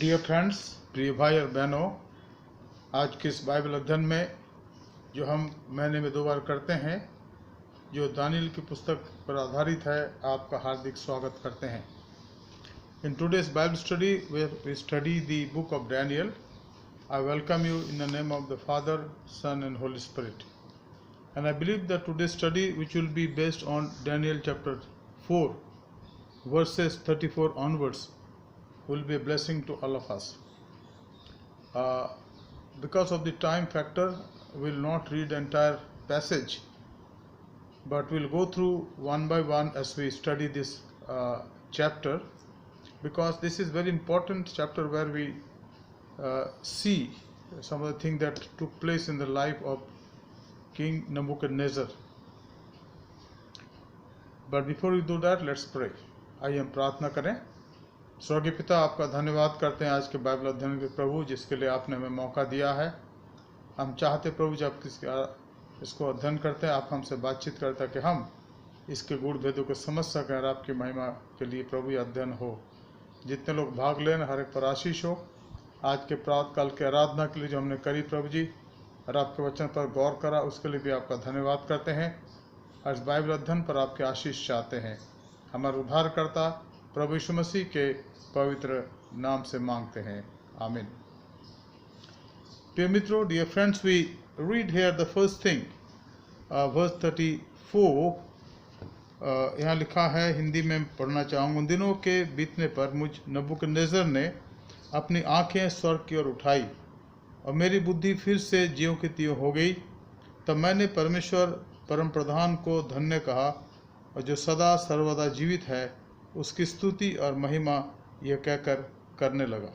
Dear friends, प्रिय भाई और बहनों, आज के इस बाइबल अध्ययन में जो हम महीने में 2 बार करते हैं, जो दानियल की पुस्तक पर आधारित है, आपका हार्दिक स्वागत करते हैं। In today's Bible study we study the book of Daniel. I welcome you in the name of the father, son and holy spirit. And I believe that today's study which will be based on Daniel chapter 4 verses 34 onwards will be a blessing to all of us. Because of the time factor, we will not read the entire passage, but we will go through one by one as we study this chapter, because this is very important chapter where we see some of the things that took place in the life of King Nebuchadnezzar. But before we do that, let's pray. आइए हम प्रार्थना करें। स्वर्गीय पिता, आपका धन्यवाद करते हैं आज के बाइबल अध्ययन के प्रभु, जिसके लिए आपने हमें मौका दिया है। हम चाहते प्रभु, जब इसको अध्ययन करते हैं, आप हमसे बातचीत करते हैं कि हम इसके गूढ़ भेदों को समझ सकें और आपकी महिमा के लिए प्रभु ये अध्ययन हो। जितने लोग भाग लें, हर एक पर आशीष हो। आज के प्रातः काल के आराधना के लिए जो हमने करी प्रभु जी, और आपके वचन पर गौर करा, उसके लिए भी आपका धन्यवाद करते हैं। आज बाइबल अध्ययन पर आपके आशीष चाहते हैं। हमारे उद्धारकर्ता प्रभु यीशु मसीह के पवित्र नाम से मांगते हैं, आमीन। प्रिय मित्रों, dear friends, we read here the first thing, verse 34। यहाँ लिखा है, हिंदी में पढ़ना चाहूँगा। उन दिनों के बीतने पर मुझ नबूकदनेस्सर ने अपनी आंखें स्वर्ग की ओर उठाई और मेरी बुद्धि फिर से ज्यों की त्यों हो गई। तब मैंने परमेश्वर परम प्रधान को धन्य कहा, और जो सदा सर्वदा जीवित है उसकी स्तुति और महिमा यह कहकर करने लगा।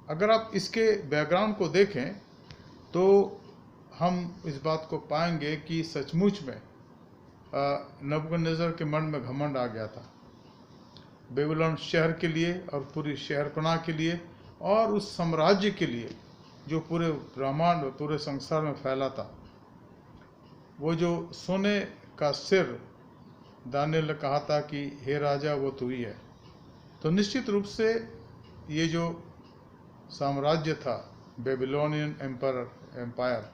अगर आप इसके बैकग्राउंड को देखें तो हम इस बात को पाएंगे कि सचमुच में नबूकदनेस्सर के मन में घमंड आ गया था, बेबीलोन शहर के लिए और पूरी शहरपनाह के लिए और उस साम्राज्य के लिए जो पूरे ब्रह्मांड और पूरे संसार में फैला था। वो जो सोने का सिर दानियल ने कहा था कि हे राजा, वो तू ही है। तो निश्चित रूप से ये जो साम्राज्य था, बेबीलोनियन एम्पायर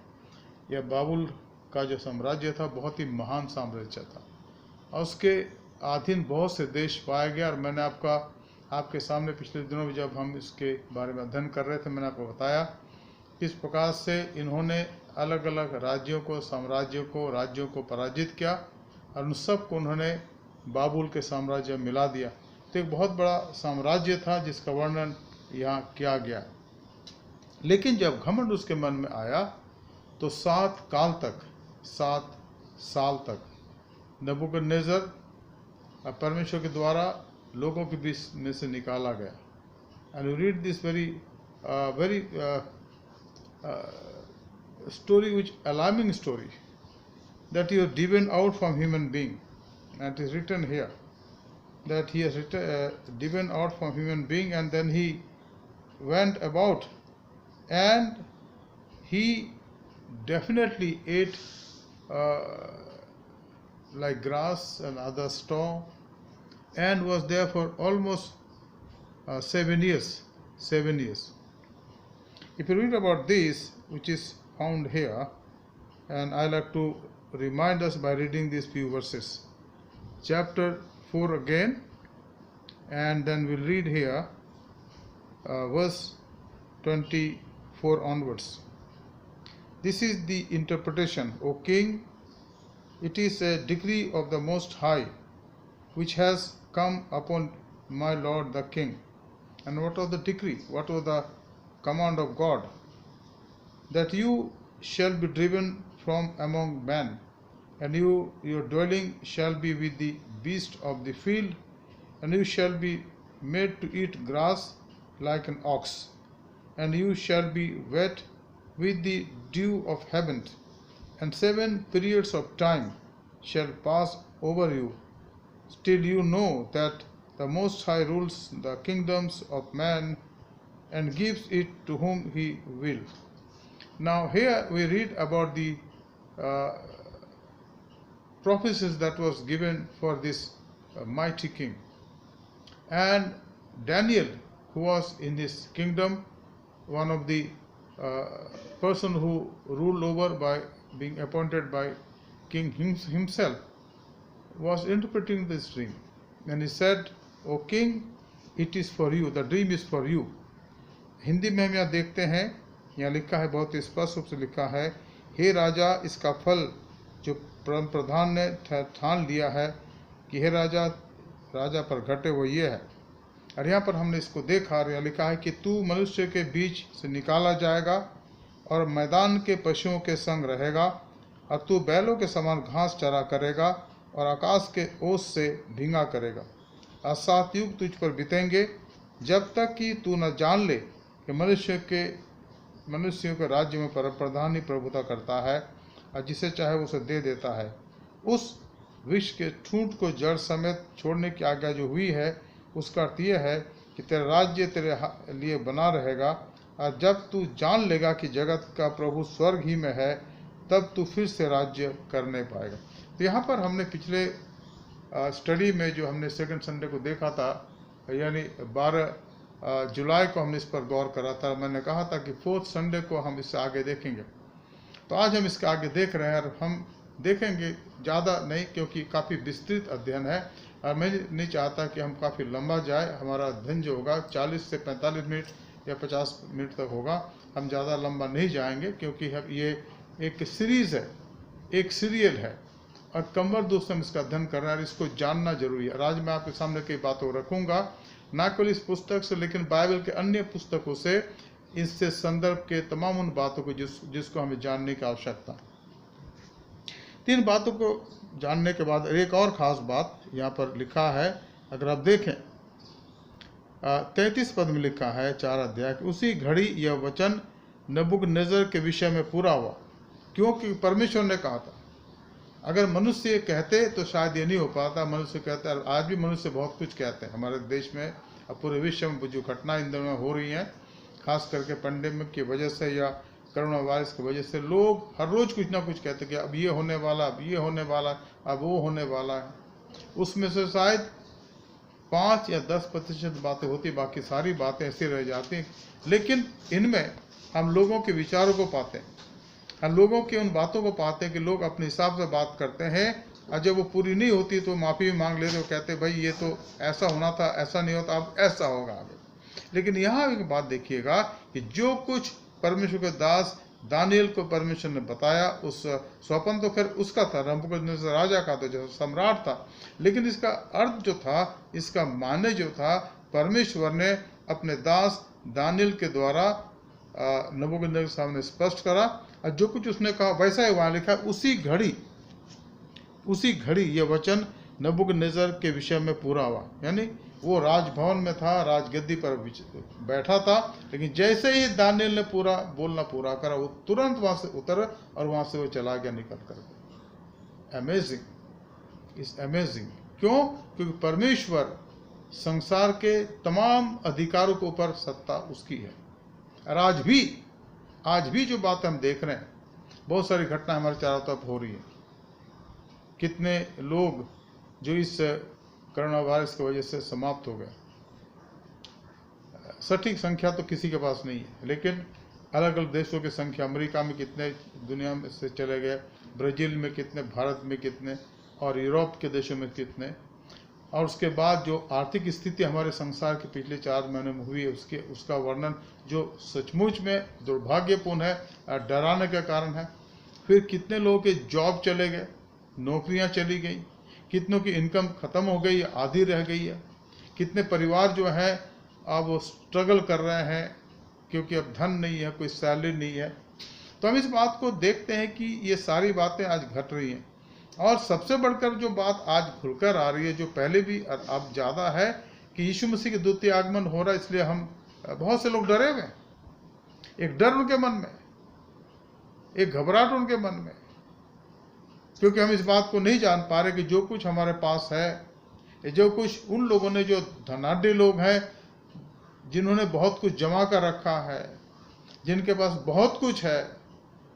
या बाबुल का जो साम्राज्य था, बहुत ही महान साम्राज्य था और उसके अधीन बहुत से देश पाया गया। और मैंने आपके सामने पिछले दिनों में जब हम इसके बारे में अध्ययन कर रहे थे, मैंने आपको बताया किस प्रकार से इन्होंने अलग अलग राज्यों को, साम्राज्यों को, राज्यों को पराजित किया और उन सब को उन्होंने बाबुल के साम्राज्य में मिला दिया। तो एक बहुत बड़ा साम्राज्य था जिसका वर्णन यहाँ किया गया। लेकिन जब घमंड उसके मन में आया तो 7 साल तक नबूकदनेस्सर परमेश्वर के द्वारा लोगों के बीच में से निकाला गया। And you read this very story, which alarming story, that he was driven out from human being. And it is written here that he has driven out from human being, and then he went about and he definitely ate like grass and other straw, and was there for almost 7 years. If you read about this, which is found here, and I like to remind us by reading these few verses. Chapter 4 again, and then we'll read here verse 24 onwards. This is the interpretation. O king, it is a decree of the Most High which has come upon my lord the king. And what was the decree? What was the command of God? That you shall be driven from among men, and your dwelling shall be with the beasts of the field, and you shall be made to eat grass like an ox, and you shall be wet with the dew of heaven, and 7 periods of time shall pass over you, till you know that the Most High rules the kingdoms of man and gives it to whom he will. Now here we read about the prophecies that was given for this mighty king. And Daniel who was in his kingdom, one of the person who ruled over by being appointed by king himself, was interpreting this dream, and he said, "O king, it is for you, the dream is for you." Hindi में हम यहाँ देखते हैं, यहाँ लिखा है, बहुत स्पष्ट रूप से लिखा है, हे राजा, इसका फल जो प्रधान ने ठान लिया है कि हे राजा, राजा पर घटे वो ये है। और यहाँ पर हमने इसको देखा और यहाँ लिखा है कि तू मनुष्य के बीच से निकाला जाएगा और मैदान के पशुओं के संग रहेगा, और तू बैलों के समान घास चरा करेगा और आकाश के ओस से भींगा करेगा। और 7 युग तुझ पर बीतेंगे, जब तक कि तू न जान ले कि मनुष्यों के राज्य में प्रधान ही प्रभुता करता है, और जिसे चाहे उसे दे देता है। उस वृक्ष के ठूंठ को जड़ समेत छोड़ने की आज्ञा जो हुई है, उसका अर्थ यह है कि तेरा राज्य तेरे लिए बना रहेगा, और जब तू जान लेगा कि जगत का प्रभु स्वर्ग ही में है, तब तू फिर से राज्य कर नहीं पाएगा। तो यहाँ पर हमने पिछले स्टडी में जो हमने सेकंड संडे को देखा था, यानी 12 जुलाई को हमने इस पर गौर करा था। मैंने कहा था कि 4th संडे को हम इससे आगे देखेंगे। तो आज हम इसके आगे देख रहे हैं, और हम देखेंगे ज़्यादा नहीं, क्योंकि काफ़ी विस्तृत अध्ययन है, और मैं नहीं चाहता कि हम काफ़ी लंबा जाए। हमारा अध्ययन जो होगा 40 से 45 मिनट या 50 मिनट तक होगा। हम ज़्यादा लंबा नहीं जाएंगे, क्योंकि ये एक सीरीज़ है, एक सीरियल है, और कमर दोस्त हम इसका अध्ययन कर रहे हैं, और इसको जानना जरूरी है। आज मैं आपके सामने कई बातों रखूँगा, ना केवल इस पुस्तक से, लेकिन बाइबल के अन्य पुस्तकों से, इससे संदर्भ के तमाम उन बातों को जिसको हमें जानने की आवश्यकता। 3 बातों को जानने के बाद एक और ख़ास बात यहाँ पर लिखा है। अगर आप देखें 33 पद में लिखा है 4 अध्याय, उसी घड़ी यह वचन नबूकदनेस्सर के विषय में पूरा हुआ, क्योंकि परमेश्वर ने कहा था। अगर मनुष्य कहते तो शायद ये नहीं हो पाता। मनुष्य कहते हैं, आज भी मनुष्य बहुत कुछ कहते हैं हमारे देश में और पूरे विश्व में। जो घटना इन दिनों में हो रही हैं, खास करके पेंडेमिक की वजह से या कोरोना वायरस की वजह से, लोग हर रोज़ कुछ ना कुछ कहते हैं कि अब ये होने वाला, अब ये होने वाला, अब वो होने वाला है। उसमें से शायद 5 या 10% बातें होती, बाकी सारी बातें ऐसी रह जाती हैं। लेकिन इनमें हम लोगों के विचारों को पाते हैं, हम लोगों की उन बातों को पाते हैं कि लोग अपने हिसाब से बात करते हैं, और जब वो पूरी नहीं होती तो माफ़ी भी मांग लेते, वो कहते भाई ये तो ऐसा होना था, ऐसा नहीं होता, अब ऐसा होगा आगे। लेकिन यहाँ एक बात देखिएगा कि जो कुछ परमेश्वर के दास दानियल को परमेश्वर ने बताया, उस स्वप्न तो खैर उसका था, नबूकदनेस्सर राजा का, तो जो सम्राट था, लेकिन इसका अर्थ जो था, इसका माने जो था, परमेश्वर ने अपने दास दानियल के द्वारा नबूकदनेस्सर के सामने स्पष्ट करा, और जो कुछ उसने कहा वैसा ही वहाँ लिखा। उसी घड़ी यह वचन नबूकदनेस्सर के विषय में पूरा हुआ। यानी वो राजभवन में था, राजगद्दी पर बैठा था, लेकिन जैसे ही दानियल ने बोलना पूरा करा, वो तुरंत वहाँ से उतर और वहाँ से वो चला गया, निकल कर। Amazing, is amazing. क्यों? क्योंकि परमेश्वर संसार के तमाम अधिकारों के ऊपर सत्ता उसकी है। और आज भी जो बात हम देख रहे हैं, बहुत सारी घटना हमारे चारों तरफ हो रही है। कितने लोग जो इस कोरोना वायरस की वजह से समाप्त हो गए, सटीक संख्या तो किसी के पास नहीं है, लेकिन अलग अलग देशों की संख्या, अमेरिका में कितने दुनिया में से चले गए, ब्राज़ील में कितने, भारत में कितने, और यूरोप के देशों में कितने। और उसके बाद जो आर्थिक स्थिति हमारे संसार के पिछले 4 महीने में हुई है, उसका वर्णन जो सचमुच में दुर्भाग्यपूर्ण है, डराने का कारण है। फिर कितने लोगों के जॉब चले गए, नौकरियां चली गई, कितनों की इनकम ख़त्म हो गई, आधी रह गई है। कितने परिवार जो है अब वो स्ट्रगल कर रहे हैं, क्योंकि अब धन नहीं है, कोई सैलरी नहीं है। तो हम इस बात को देखते हैं कि ये सारी बातें आज घट रही हैं। और सबसे बढ़कर जो बात आज खुलकर आ रही है, जो पहले भी अब ज़्यादा है, कि यीशु मसीह के द्वितीय आगमन हो रहा है, इसलिए हम बहुत से लोग डरे हुए हैं। एक डर उनके मन में, एक घबराहट उनके मन में, क्योंकि हम इस बात को नहीं जान पा रहे कि जो कुछ हमारे पास है, जो कुछ उन लोगों ने, जो धनाढ्य लोग हैं, जिन्होंने बहुत कुछ जमा कर रखा है, जिनके पास बहुत कुछ है,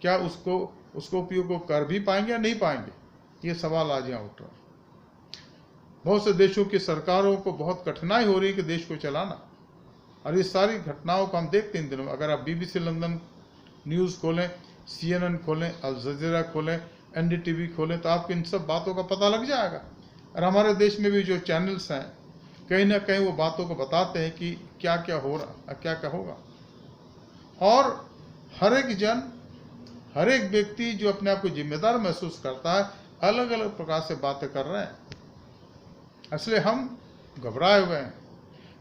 क्या उसको उपयोग कर भी पाएंगे या नहीं पाएंगे, ये सवाल आज यहाँ उठ रहा है। बहुत से देशों की सरकारों को बहुत कठिनाई हो रही है कि देश को चलाना। और ये सारी घटनाओं को हम देखते हैं इन दिनों में। अगर आप BBC लंदन न्यूज़ खोलें, CNN खोलें, अल जजीरा खोलें, NDTV खोलें, तो आपको इन सब बातों का पता लग जाएगा। और हमारे देश में भी जो चैनल्स हैं, कहीं ना कहीं वो बातों को बताते हैं कि क्या क्या हो रहा है, क्या क्या होगा। और हर एक जन, हर एक व्यक्ति जो अपने आप को जिम्मेदार महसूस करता है, अलग अलग प्रकार से बातें कर रहे हैं, इसलिए हम घबराए हुए हैं।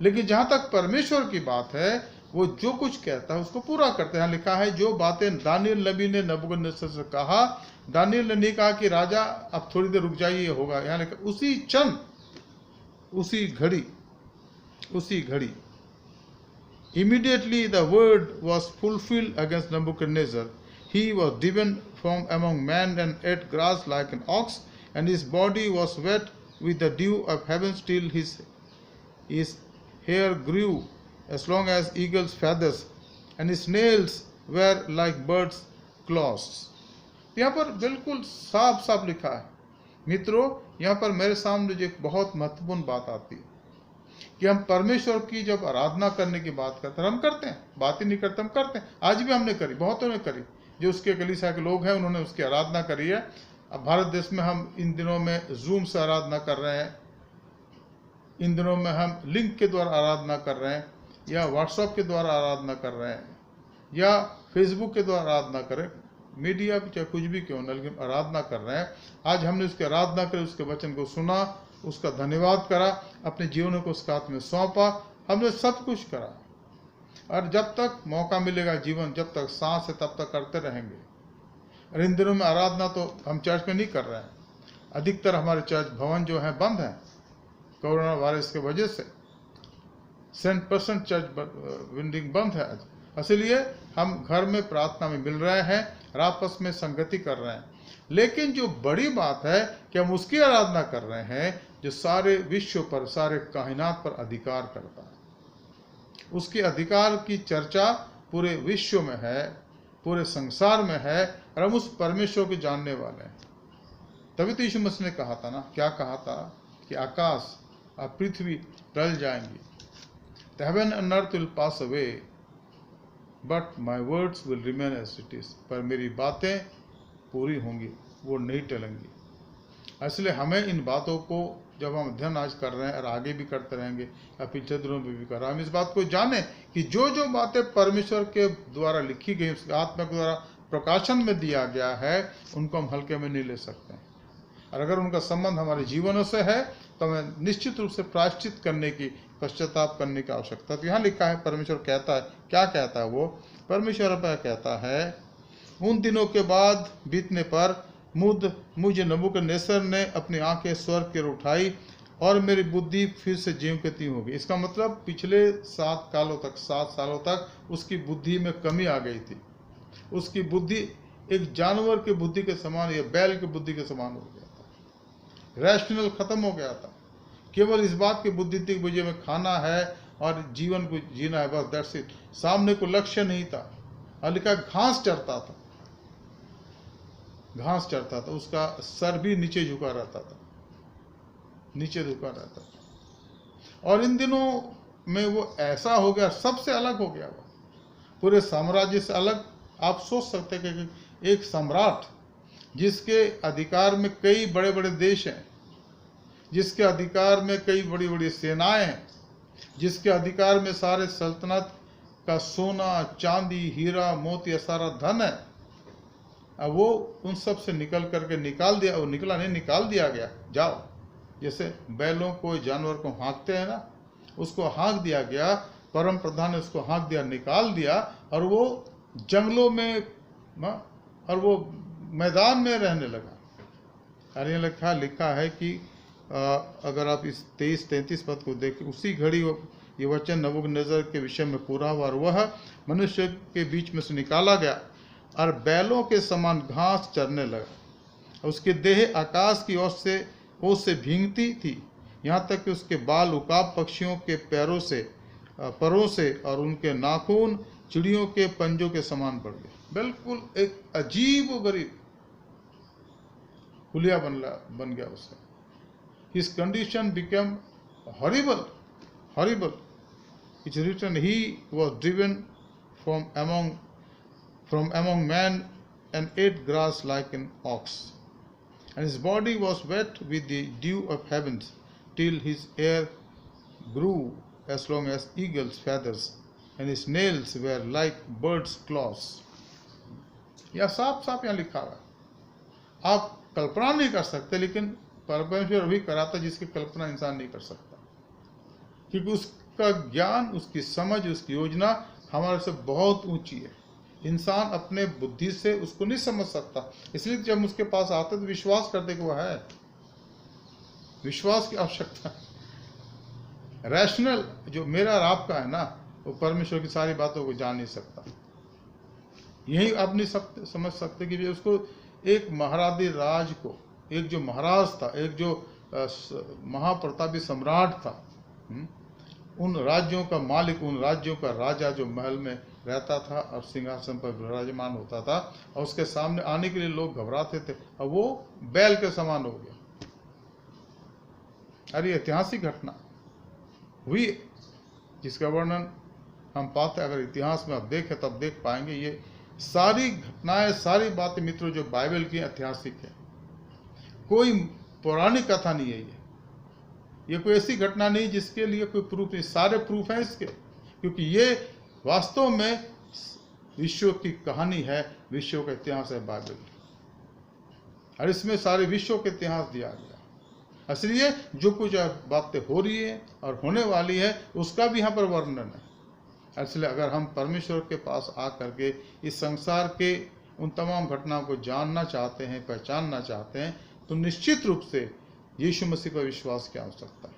लेकिन जहां तक परमेश्वर की बात है, वो जो कुछ कहता है उसको पूरा करते हैं। लिखा है जो बातें दानियल नबी ने नबूकदनेस्सर से कहा, दानियल ने नहीं कहा कि राजा अब थोड़ी देर रुक जाइए, होगा। यहाँ लिखा उसी क्षण, उसी घड़ी immediately the word was fulfilled against Nebuchadnezzar. He was driven from among men and ate grass like an ox, and his body was wet with the dew of heaven till his hair grew as long as eagle's feathers, and his nails were like birds' claws. यहाँ पर बिल्कुल साफ साफ लिखा है। मित्रों, यहाँ पर मेरे सामने जो एक बहुत महत्वपूर्ण बात आती है कि हम परमेश्वर की जब आराधना करने की बात करते हैं, हम करते हैं, बात ही नहीं करते, हम करते हैं। आज भी हमने करी, बहुतों ने करी, जो उसके कलीसिया के लोग हैं उन्होंने उसकी आराधना करी है। अब भारत देश में हम इन दिनों में जूम से आराधना कर रहे हैं, इन दिनों में हम लिंक के द्वारा आराधना कर रहे हैं, या व्हाट्सएप के द्वारा आराधना कर रहे हैं, या फेसबुक के द्वारा आराधना करें, मीडिया चाहे कुछ भी क्यों न, लेकिन आराधना कर रहे हैं। आज हमने उसकी आराधना करी, उसके वचन को सुना, उसका धन्यवाद करा, अपने जीवन को उसके हाथ में सौंपा, हमने सब कुछ करा। और जब तक मौका मिलेगा, जीवन जब तक सांस है तब तक करते रहेंगे। और इन दिनों में आराधना तो हम चर्च में नहीं कर रहे हैं। अधिकतर हमारे चर्च भवन जो हैं बंद हैं कोरोना वायरस के वजह से। 100% चर्च बिल्डिंग बंद है आज, इसलिए हम घर में प्रार्थना में मिल रहे हैं और आपस में संगति कर रहे हैं। लेकिन जो बड़ी बात है कि हम उसकी आराधना कर रहे हैं जो सारे विश्व पर, सारे कायनात पर अधिकार करता है। उसके अधिकार की चर्चा पूरे विश्व में है, पूरे संसार में है, और हम उस परमेश्वर को जानने वाले हैं। तभी तो यीशु मसीह ने कहा था ना, क्या कहा था कि आकाश और पृथ्वी टल जाएंगी, The heaven and earth will pass away, but my words will remain as it is. पर मेरी बातें पूरी होंगी, वो नहीं टलेंगी। इसलिए हमें इन बातों को जब हम अध्ययन आज कर रहे हैं और आगे भी करते रहेंगे, या पिछले दिनों में भी कर रहे हैं, हम इस बात को जानें कि जो जो बातें परमेश्वर के द्वारा लिखी गई, उसके आत्मा के द्वारा प्रकाशन में दिया गया है, उनको हम हल्के में नहीं ले सकते हैं। और अगर उनका संबंध हमारे जीवनों से है तो हमें निश्चित रूप से प्रायश्चित करने की, पश्चाताप करने की आवश्यकता है। तो यहाँ लिखा है, परमेश्वर कहता है, क्या कहता है वो? परमेश्वर कहता है, उन दिनों के बाद बीतने पर मुझे नबूकदनेस्सर ने अपनी आंखें स्वर्ग की ओर उठाई और मेरी बुद्धि फिर से ज्यों की त्यों हो गई। इसका मतलब पिछले 7 सालों तक उसकी बुद्धि में कमी आ गई थी। उसकी बुद्धि एक जानवर की बुद्धि के समान या बैल की बुद्धि के समान हो गया था। रैशनल खत्म हो गया था। केवल इस बात की बुद्धि थी कि मुझे में खाना है और जीवन को जीना है, बस दैट्स इट। सामने को लक्ष्य नहीं था। लिखा घास चरता था, उसका सर भी नीचे झुका रहता था, और इन दिनों में वो ऐसा हो गया, सबसे अलग हो गया, वो पूरे साम्राज्य से अलग। आप सोच सकते हैं कि एक सम्राट जिसके अधिकार में कई बड़े बड़े देश हैं, जिसके अधिकार में कई बड़ी बड़ी सेनाएं हैं, जिसके अधिकार में सारे सल्तनत का सोना, चांदी, हीरा, मोती, सारा धन है, अब वो उन सब से निकल करके निकाल दिया, वो निकला नहीं, निकाल दिया गया। जाओ, जैसे बैलों को, जानवर को हाँकते हैं ना, उसको हाँक दिया गया। परम प्रधान ने उसको हाँक दिया, निकाल दिया, और वो जंगलों में और वो मैदान में रहने लगा। और ये लिखा है कि अगर आप इस 23-33 पद को देखें, उसी घड़ी ये वचन नबूकदनेस्सर के विषय में पूरा हुआ, और वह मनुष्य के बीच में से निकाला गया और बैलों के समान घास चरने लगा। उसकी देह आकाश की ओर से भींगती थी, यहाँ तक कि उसके बाल उकाब पक्षियों के परों से और उनके नाखून चिड़ियों के पंजों के समान बढ़ गए। बिल्कुल एक अजीब व गरीब हुलिया बन गया उसका। His condition became horrible. It is written, he was driven from among men and ate grass like an ox. And his body was wet with the dew of heavens, till his hair grew as long as eagle's feathers, and his nails were like bird's claws. यह साफ साफ यहाँ लिखा हुआ है. आप कल्पना नहीं कर सकते, लेकिन परमेश्वर वही कराता जिसकी कल्पना इंसान नहीं कर सकता, क्योंकि उसका ज्ञान, उसकी समझ, उसकी योजना हमारे से बहुत ऊंची है. इंसान अपने बुद्धि से उसको नहीं समझ सकता. इसलिए जब उसके पास आते तो विश्वास करते कि वो है. विश्वास की आवश्यकता. रैशनल जो मेरा और आपका है ना, वो परमेश्वर की सारी बातों को जान नहीं सकता. यही आप नहीं समझ सकते कि उसको एक महाराजी राज को, एक जो महाराज था, एक जो महाप्रतापी सम्राट था, उन राज्यों का मालिक, उन राज्यों का राजा जो महल में रहता था और सिंहासन पर विराजमान होता था, और उसके सामने आने के लिए लोग घबराते थे, और वो बैल के समान हो गया. अरे ऐतिहासिक घटना हुई जिसका वर्णन हम पाते, अगर इतिहास में आप देखें तब देख पाएंगे. ये सारी घटनाएं, सारी बातें मित्रों जो बाइबल की ऐतिहासिक है, कोई पौराणिक कथा नहीं है. ये कोई ऐसी घटना नहीं जिसके लिए कोई प्रूफ नहीं. सारे प्रूफ हैं इसके, क्योंकि ये वास्तव में विश्व की कहानी है, विश्व का इतिहास है बाइबल, और इसमें सारे विश्व के इतिहास दिया गया. इसलिए जो कुछ बातें हो रही है और होने वाली है, उसका भी यहाँ पर वर्णन है. इसलिए अगर हम परमेश्वर के पास आकर के इस संसार के उन तमाम घटनाओं को जानना चाहते हैं, पहचानना चाहते हैं, तो निश्चित रूप से यीशु मसीह पर विश्वास की आवश्यकता है,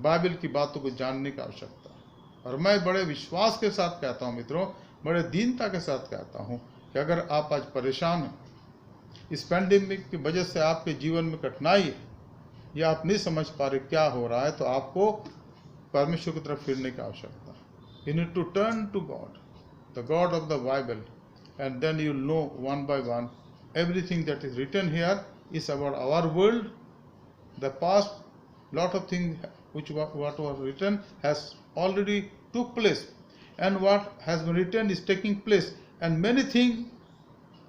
बाइबल की बातों को जानने की आवश्यकता है. और मैं बड़े विश्वास के साथ कहता हूँ मित्रों, बड़े दीनता के साथ कहता हूँ कि अगर आप आज परेशान हैं, इस पैंडेमिक की वजह से आपके जीवन में कठिनाई है, या आप नहीं समझ पा रहे क्या हो रहा है, तो आपको परमेश्वर की तरफ फिरने की आवश्यकता है. You need to turn to God, the God of the Bible, and then you'll know one by one everything that is written here is about our world. The past, lot of things what was written has already took place, and what has been written is taking place, and many things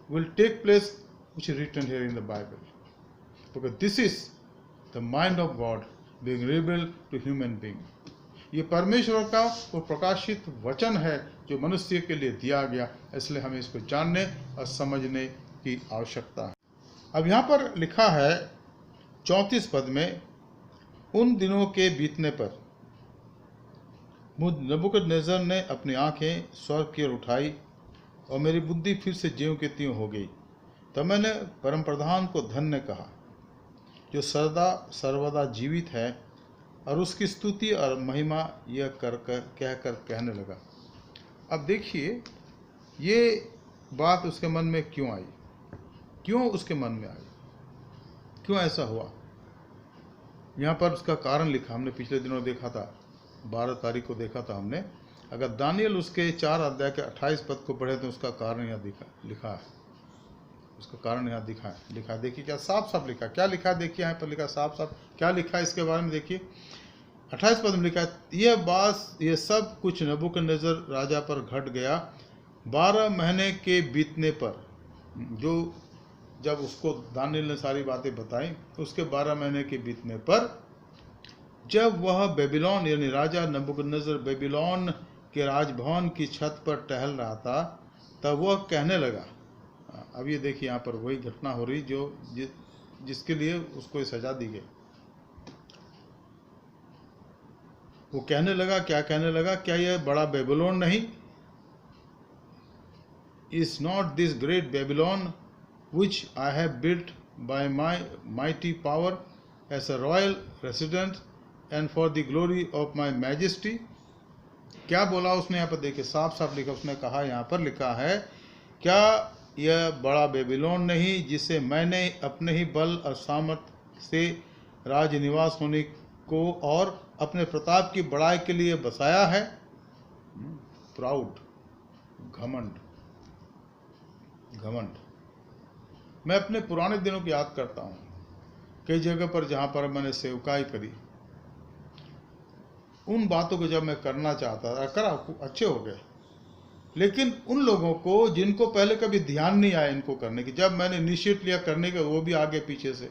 will take place which is written here in the Bible, because this is the mind of God being revealed to human being. ये परमेश्वर का वो प्रकाशित वचन है जो मनुष्य के लिए दिया गया, इसलिए हमें इसको जानने और समझने की आवश्यकता है. अब यहाँ पर लिखा है 34 पद में, उन दिनों के बीतने पर नबूकदनेस्सर ने अपनी आंखें स्वर्ग की ओर उठाई और मेरी बुद्धि फिर से ज्यों की त्यों हो गई. तब मैंने परमप्रधान को धन्य कहा जो सदा सर्वदा जीवित है, और उसकी स्तुति और महिमा यह कहकर कहने लगा. अब देखिए ये बात उसके मन में क्यों आई, क्यों उसके मन में आई, क्यों ऐसा हुआ. यहाँ पर उसका कारण लिखा, हमने पिछले दिनों देखा था, 12 तारीख को देखा था हमने. अगर दानियल उसके 4 अध्याय के 28 पद को पढ़े तो उसका कारण यहाँ लिखा है, उसका कारण यहाँ लिखा है. देखिए क्या साफ साफ लिखा, क्या लिखा, देखिए यहाँ पर लिखा साफ साफ क्या लिखा है इसके बारे में. देखिए 28 पद में लिखा है, यह सब कुछ नबूकदनेस्सर राजा पर घट गया 12 महीने के बीतने पर. जो जब उसको दानियल ने सारी बातें बताई, उसके 12 महीने के बीतने पर, जब वह बेबीलोन यानी राजा नबूकदनेस्सर बेबीलोन के राजभवन की छत पर टहल रहा था, तब वह कहने लगा. अब ये देखिए यहाँ पर वही घटना हो रही जो जिसके लिए उसको सजा दी गई. वो कहने लगा, क्या कहने लगा, क्या यह बड़ा बेबीलोन नहीं? Is not this great Babylon which I have built by my mighty power as a royal residence and for the glory of my majesty? क्या बोला उसने यहाँ पर, देखिए साफ साफ लिखा. उसने कहा, यहाँ पर लिखा है, क्या यह बड़ा बेबीलोन नहीं जिसे मैंने अपने ही बल और सामर्थ से राजनिवास होने को और अपने प्रताप की बड़ाई के लिए बसाया है. प्राउड, घमंड. मैं अपने पुराने दिनों की याद करता हूँ, कई जगह पर जहाँ पर मैंने सेवकाई करी, उन बातों को जब मैं करना चाहता था, करा, अच्छे हो गए, लेकिन उन लोगों को जिनको पहले कभी ध्यान नहीं आया इनको करने की, जब मैंने इनिशिएट लिया करने का, वो भी आगे पीछे से,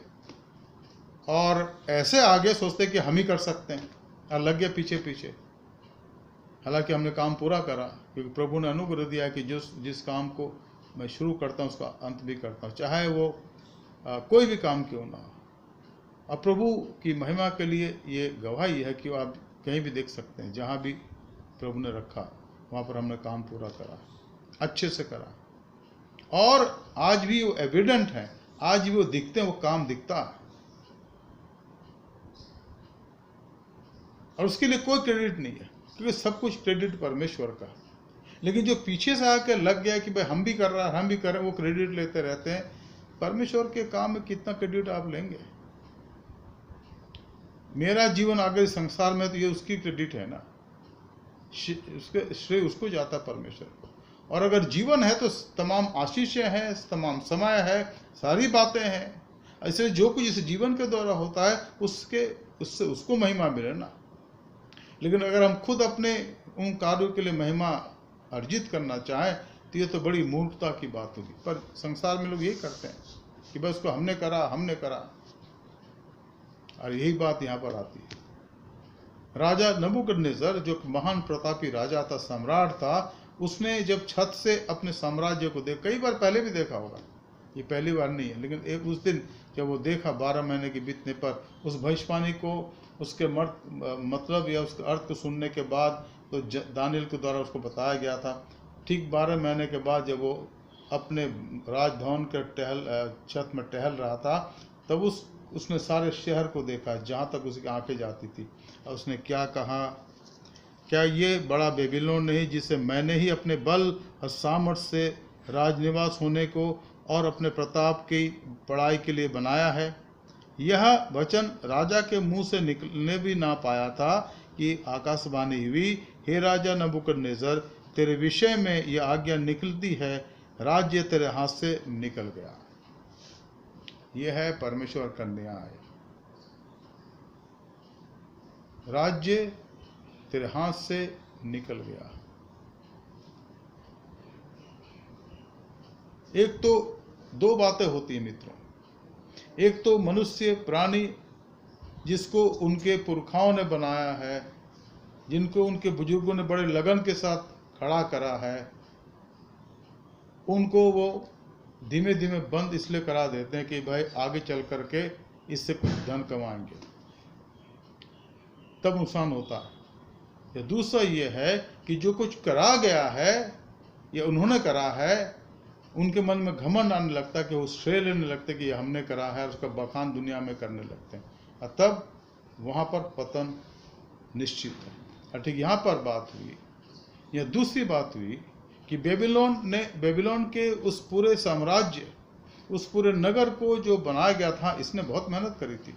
और ऐसे आगे सोचते कि हम ही कर सकते हैं, और लग गए पीछे पीछे। हालांकि हमने काम पूरा करा, क्योंकि प्रभु ने अनुग्रह दिया कि जिस काम को मैं शुरू करता हूँ उसका अंत भी करता हूँ, चाहे वो कोई भी काम क्यों ना हो। और प्रभु की महिमा के लिए ये गवाही है कि आप कहीं भी देख सकते हैं, जहाँ भी प्रभु ने रखा वहाँ पर हमने काम पूरा करा, अच्छे से करा, और आज भी वो एविडेंट है, आज भी वो दिखते हैं, वो काम दिखता है, और उसके लिए कोई क्रेडिट नहीं है, क्योंकि सब कुछ क्रेडिट परमेश्वर का। लेकिन जो पीछे से आकर लग गया कि भाई हम भी कर रहा है, हम भी कर रहे हैं, वो क्रेडिट लेते रहते हैं। परमेश्वर के काम में कितना क्रेडिट आप लेंगे? मेरा जीवन आगे संसार में, तो ये उसकी क्रेडिट है ना, उसके श्रेय उसको जाता परमेश्वर को। और अगर जीवन है तो तमाम आशीषें हैं, तमाम समय है, सारी बातें हैं। ऐसे जो कुछ इस जीवन के द्वारा होता है उससे उसको महिमा मिले ना। लेकिन अगर हम खुद अपने उन कार्यों के लिए महिमा अर्जित करना चाहें तो ये तो बड़ी मूर्खता की बात होगी। पर संसार में लोग यही करते हैं कि बस उसको हमने करा, और यही बात यहाँ पर आती है। राजा नबूकदनेस्सर जो महान प्रतापी राजा था, सम्राट था, उसने जब छत से अपने साम्राज्य को कई बार पहले भी देखा होगा, ये पहली बार नहीं है, लेकिन एक उस दिन जब वो देखा 12 महीने के बीतने पर, उस भविष्यवाणी को, उसके मतलब या उसके अर्थ को सुनने के बाद, तो दानिएल के द्वारा उसको बताया गया था। ठीक 12 महीने के बाद जब वो अपने राजभवन के छत में टहल रहा था, तब उसने सारे शहर को देखा जहाँ तक उसकी आंखें जाती थी। और उसने क्या कहा, क्या ये बड़ा बेबीलोन नहीं जिसे मैंने ही अपने बल और सामर्थ्य से राजनिवास होने को और अपने प्रताप की पढ़ाई के लिए बनाया है? यह वचन राजा के मुंह से निकलने भी ना पाया था कि आकाशवाणी हुई, हे राजा नबूकदनेस्सर, तेरे विषय में यह आज्ञा निकलती है, राज्य तेरे हाथ से निकल गया। यह है परमेश्वर का न्याय। राज्य तेरे हाथ से निकल गया। एक तो दो बातें होती हैं मित्रों। एक तो मनुष्य प्राणी जिसको उनके पुरखाओं ने बनाया है, जिनको उनके बुजुर्गों ने बड़े लगन के साथ खड़ा करा है, उनको वो धीमे धीमे बंद इसलिए करा देते हैं कि भाई आगे चल करके इससे कुछ धन कमाएंगे, तब नुकसान होता है। या दूसरा ये है कि जो कुछ करा गया है या उन्होंने करा है, उनके मन में घमंड आने लगता है कि वो श्रेय लेने लगते कि ये हमने करा है, उसका बखान दुनिया में करने लगते हैं, और तब वहाँ पर पतन निश्चित है। और ठीक यहाँ पर बात हुई, यह दूसरी बात हुई कि बेबीलोन के उस पूरे साम्राज्य, उस पूरे नगर को जो बनाया गया था, इसने बहुत मेहनत करी थी,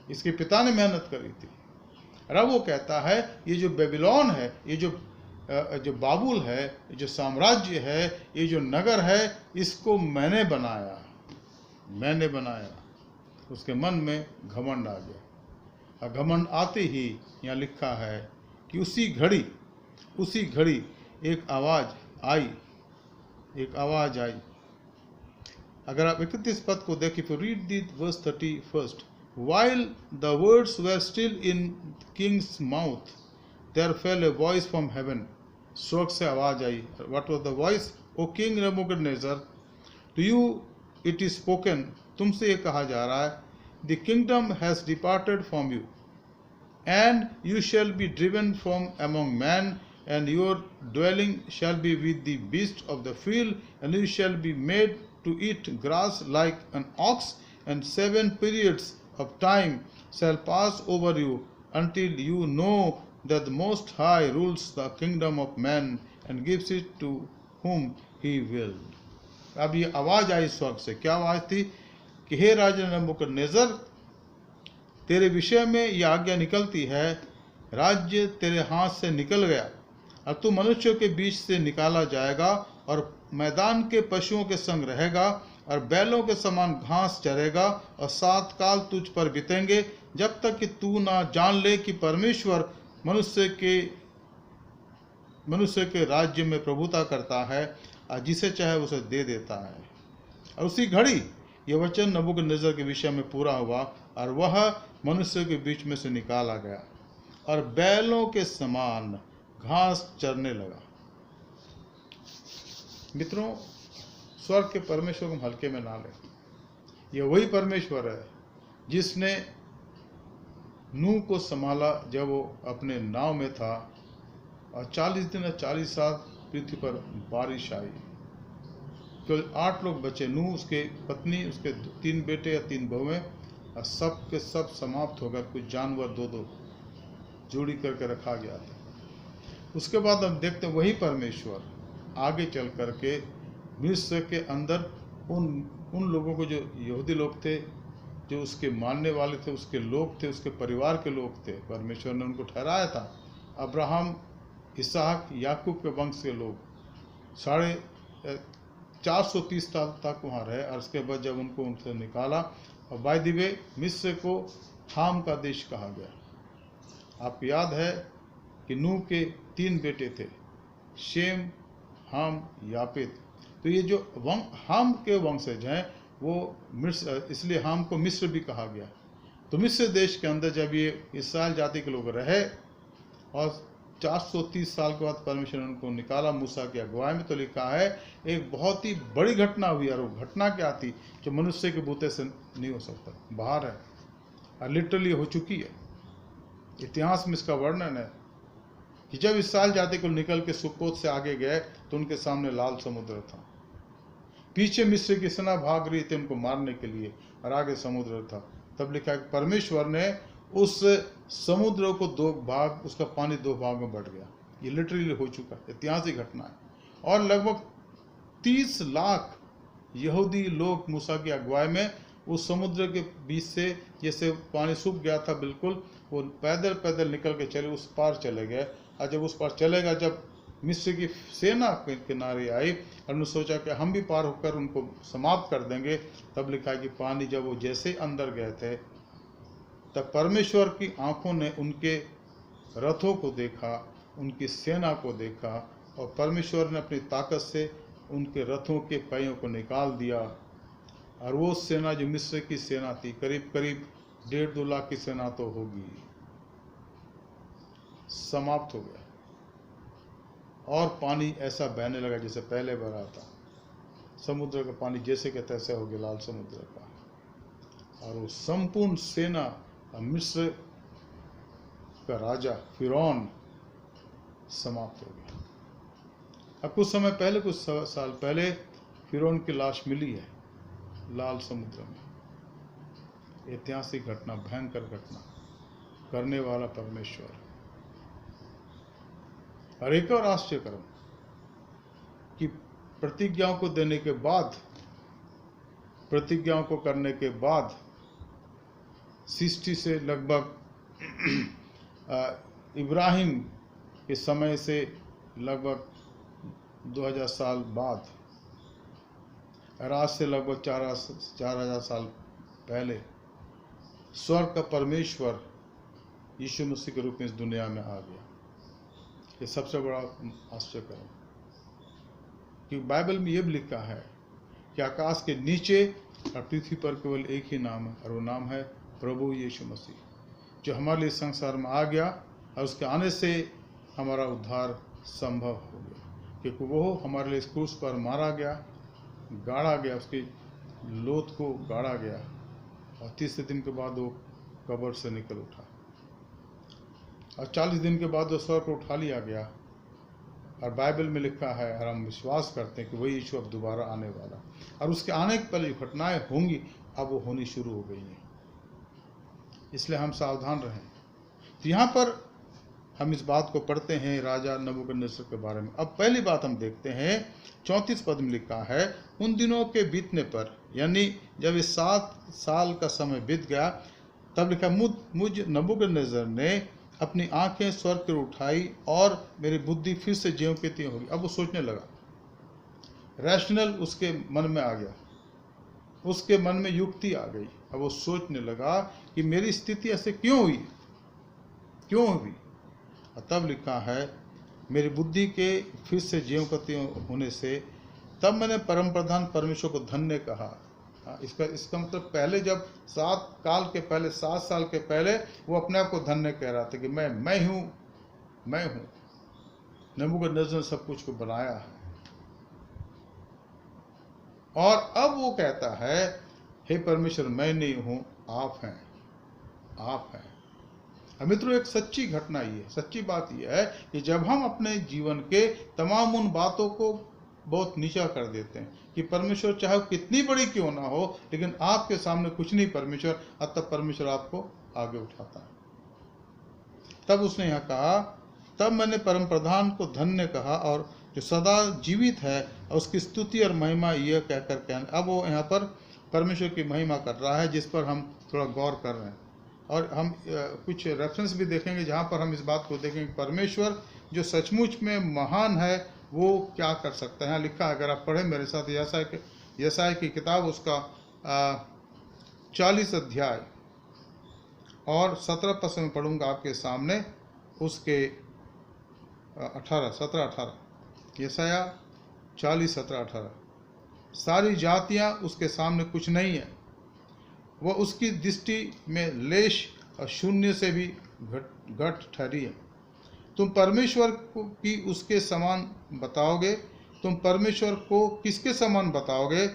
इसके पिता ने मेहनत करी थी। और अब वो कहता है ये जो बेबीलोन है, ये जो बाबुल है, ये जो साम्राज्य है, ये जो नगर है, इसको मैंने बनाया। उसके मन में घमंड आ गया। और घमंड आते ही यहाँ लिखा है कि उसी घड़ी एक आवाज आई। अगर आप 31 पद को देखें, तो read the verse 31। While the words were still in the king's mouth, there fell a voice from heaven. स्वर्ग से आवाज आई। What was the voice? O King Nebuchadnezzar, to you it is spoken. तुमसे ये कहा जा रहा है, the kingdom has departed from you, and you shall be driven from among men, and your dwelling shall be with the beasts of the field, and you shall be made to eat grass like an ox, and 7 periods of time shall pass over you until you know that the Most High rules the kingdom of man and gives it to whom he will. अब ये आवाज आई स्वर्ग से। क्या आवाज थी? कि हे राजा नबूकदनेस्सर, तेरे विषय में यह आज्ञा निकलती है, राज्य तेरे हाथ से निकल गया, और तू मनुष्यों के बीच से निकाला जाएगा, और मैदान के पशुओं के संग रहेगा, और बैलों के समान घास चरेगा, और 7 काल तुझ पर बीतेंगे, जब तक कि तू ना जान ले कि परमेश्वर मनुष्य के राज्य में प्रभुता करता है और जिसे चाहे उसे दे देता है। और उसी घड़ी यह वचन नबूकदनेस्सर के विषय में पूरा हुआ और वह मनुष्य के बीच में से निकाला गया और बैलों के समान घास चरने लगा। मित्रों, स्वर्ग के परमेश्वर को हम हल्के में ना लें। यह वही परमेश्वर है जिसने नूह को संभाला जब वो अपने नाव में था और 40 दिन और 40 साल पृथ्वी पर बारिश आई। केवल 8 लोग बचे, नूह, उसके पत्नी, उसके 3 बेटे या 3 बहुएं, और सब के सब समाप्त हो गए। कुछ जानवर 2-2 जोड़ी करके रखा गया था। उसके बाद हम देखते हैं वही परमेश्वर आगे चल करके मिस्र के अंदर उन लोगों को, जो यहूदी लोग थे, जो उसके मानने वाले थे, उसके लोग थे, उसके परिवार के लोग थे, परमेश्वर ने उनको ठहराया था। अब्राहम, इसहाक, याकूब के वंश के लोग 430 साल तक वहाँ रहे और उसके बाद जब उनको उनसे निकाला, और बाय द वे मिस्र को हाम का देश कहा गया। आपको याद है कि नूह के 3 बेटे थे, शेम, हाम, यापेत। तो ये जो हाम के वंशज हैं वो मिस्र, इसलिए हाम को मिस्र भी कहा गया। तो मिस्र देश के अंदर जब ये इस्राएल जाति के लोग रहे और 430 साल के बाद परमेश्वर ने उनको निकाला मूसा की अगुवाई में, तो लिखा है एक बहुत ही बड़ी घटना हुई। और वो घटना क्या थी जो मनुष्य के बूते से नहीं हो सकता, बाहर है और लिटरली हो चुकी है। इतिहास में इसका वर्णन है कि जब इस्राएल जाति को निकल के सुकोत से आगे गए तो उनके सामने लाल समुद्र था, पीछे मिस्र की सेना भाग रही थी उनको मारने के लिए, और आगे समुद्र था। तब लिखा है परमेश्वर ने उस समुद्र को 2 भाग, उसका पानी 2 भाग में बढ़ गया। ये लिटरली हो चुका, ऐतिहासिक घटना है। और लगभग 30 लाख यहूदी लोग मूसा की अगुवाई में उस समुद्र के बीच से, जैसे पानी सूख गया था बिल्कुल, वो पैदल पैदल निकल के चले, उस पार चले गए। और जब उस पार चलेगा, जब मिस्र की सेना के किनारे आई और उन्होंने सोचा कि हम भी पार होकर उनको समाप्त कर देंगे, तब लिखा है कि पानी जब वो जैसे अंदर गए थे, तब परमेश्वर की आंखों ने उनके रथों को देखा, उनकी सेना को देखा, और परमेश्वर ने अपनी ताकत से उनके रथों के पहियों को निकाल दिया। और वो सेना जो मिस्र की सेना थी, करीब करीब 1.5-2 लाख की सेना तो होगी, समाप्त हो गया। और पानी ऐसा बहने लगा जैसे पहले भरा था। समुद्र का पानी जैसे के तैसे हो गया, लाल समुद्र का। और वो संपूर्ण सेना, मिस्र का राजा फिरौन समाप्त हो गया। अब कुछ समय पहले, कुछ साल पहले फिरौन की लाश मिली है लाल समुद्र में। ऐतिहासिक घटना, भयंकर घटना करने वाला परमेश्वर। और एक और आश्चर्यकरम कि प्रतिज्ञाओं को देने के बाद, प्रतिज्ञाओं को करने के बाद, सृष्टि से लगभग इब्राहिम के समय से लगभग 2000 साल बाद, और आज से लगभग 4000 साल पहले स्वर्ग का परमेश्वर यीशु मसीह के रूप में इस दुनिया में आ गया। ये सबसे बड़ा आश्चर्य है कि बाइबल में ये भी लिखा है कि आकाश के नीचे और पृथ्वी पर केवल एक ही नाम है, और वो नाम है प्रभु यीशु मसीह, जो हमारे लिए संसार में आ गया और उसके आने से हमारा उद्धार संभव हो गया। क्योंकि वो हमारे लिए क्रूस पर मारा गया, गाड़ा गया, उसकी लोथ को गाड़ा गया, और 30 दिन के बाद वो कब्र से निकल उठा, और 40 दिन के बाद वो स्वर्ग को उठा लिया गया। और बाइबल में लिखा है, और हम विश्वास करते हैं कि वही यीशु अब दोबारा आने वाला, और उसके आने के पहले जो घटनाएं होंगी अब वो होनी शुरू हो गई हैं। इसलिए हम सावधान रहें। तो यहाँ पर हम इस बात को पढ़ते हैं राजा नबूकदनेस्सर के बारे में। अब पहली बात हम देखते हैं 34 पद में लिखा है, उन दिनों के बीतने पर, यानी जब इस 7 साल का समय बीत गया, तब लिखा मुझ नबूकदनेस्सर ने अपनी आंखें स्वर्ग की ओर उठाई और मेरी बुद्धि फिर से ज्यों की त्यों होगी। अब वो सोचने लगा, रैशनल उसके मन में आ गया उसके मन में युक्ति आ गई। अब वो सोचने लगा कि मेरी स्थिति ऐसे क्यों हुई, क्यों हुई। तब लिखा है, मेरी बुद्धि के फिर से जीवगति होने से तब मैंने परम प्रधान परमेश्वर को धन्य कहा। इसका मतलब पहले जब 7 साल के पहले वो अपने आप को धन्य कह रहा था कि मैं हूँ। नबूकदनेस्सर ने सब कुछ को बनाया है। और अब वो कहता है, हे परमेश्वर, मैं नहीं हूँ, आप हैं, आप हैं। मित्रों, एक सच्ची घटना ये है, सच्ची बात यह है कि जब हम अपने जीवन के तमाम उन बातों को बहुत नीचा कर देते हैं कि परमेश्वर चाहे कितनी बड़ी क्यों ना हो, लेकिन आपके सामने कुछ नहीं परमेश्वर, तब परमेश्वर आपको आगे उठाता है। तब उसने यहाँ कहा, तब मैंने परम प्रधान को धन्य कहा और जो सदा जीवित है उसकी स्तुति और महिमा यह कहकर कहना। अब वो यहाँ पर परमेश्वर की महिमा कर रहा है, जिस पर हम थोड़ा गौर कर रहे हैं। और हम कुछ रेफरेंस भी देखेंगे जहाँ पर हम इस बात को देखेंगे, परमेश्वर जो सचमुच में महान है वो क्या कर सकता है। यहाँ लिखा है, अगर आप पढ़ें मेरे साथ यशायाह की किताब, उसका 40 अध्याय और 17 पद में पढ़ूंगा आपके सामने, उसके 17-18। यशायाह 40-17-18। सारी जातियां उसके सामने कुछ नहीं है, वह उसकी दृष्टि में लेश और शून्य से भी घट ठहरी है। तुम परमेश्वर को की उसके समान बताओगे, तुम परमेश्वर को किसके समान बताओगे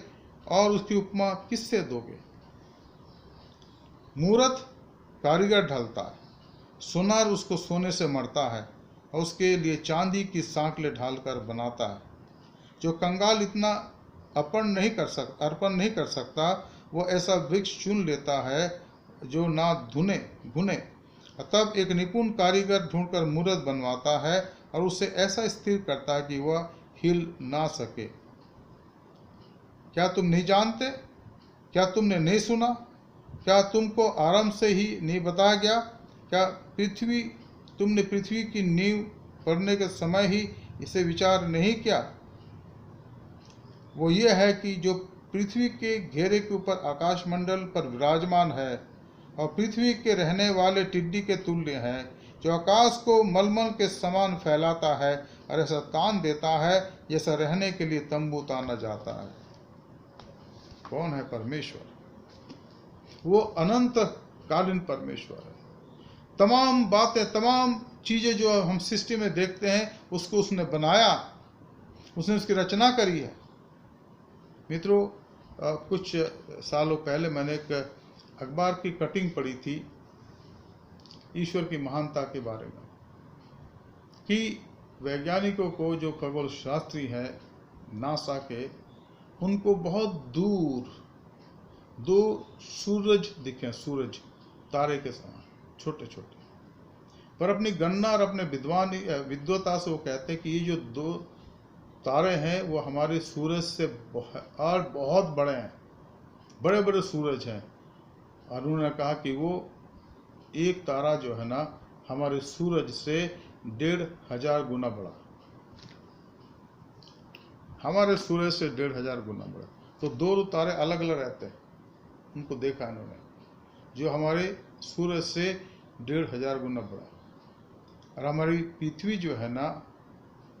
और उसकी उपमा किससे दोगे। मूरत कारीगर ढलता है, सुनार उसको सोने से मढ़ता है और उसके लिए चांदी की सांकलें ढालकर बनाता है। जो कंगाल इतना अर्पण नहीं कर सकता, वो ऐसा वृक्ष चुन लेता है जो ना भुने। तब एक निपुण कारीगर ढूंढकर मूरत बनवाता है और उसे ऐसा स्थिर करता है कि वह हिल ना सके। क्या तुम नहीं जानते? क्या तुमने नहीं सुना? क्या तुमको आरंभ से ही नहीं बताया गया? क्या तुमने पृथ्वी की नींव पड़ने के समय ही इसे विचार नहीं किया? वो ये है कि जो पृथ्वी के घेरे के ऊपर आकाशमंडल पर विराजमान है और पृथ्वी के रहने वाले टिड्डी के तुल्य है, जो आकाश को मलमल के समान फैलाता है और ऐसा तान देता है जैसा रहने के लिए तंबू ताना जाता है। कौन है परमेश्वर? वो अनंत कालीन परमेश्वर है। तमाम बातें, तमाम चीजें जो हम सृष्टि में देखते हैं, उसको उसने बनाया, उसने उसकी रचना करी है। मित्रों, कुछ सालों पहले मैंने एक अखबार की कटिंग पढ़ी थी ईश्वर की महानता के बारे में, कि वैज्ञानिकों को, जो खगोल शास्त्री हैं नासा के, उनको बहुत दूर 2 सूरज दिखे, सूरज तारे के समान छोटे छोटे, पर अपनी गणना और अपने विद्वता से वो कहते हैं कि ये जो 2 तारे हैं वो हमारे सूरज से बहुत बड़े हैं, बड़े बड़े सूरज हैं। और उन्होंने कहा कि वो एक तारा जो है ना, हमारे सूरज से 1500 गुना बड़ा, हमारे सूरज से 1500 गुना बड़ा। तो 2 तारे अलग अलग रहते हैं, उनको देखा इन्होंने, जो हमारे सूरज से 1500 गुना बड़ा। और हमारी पृथ्वी जो है ना,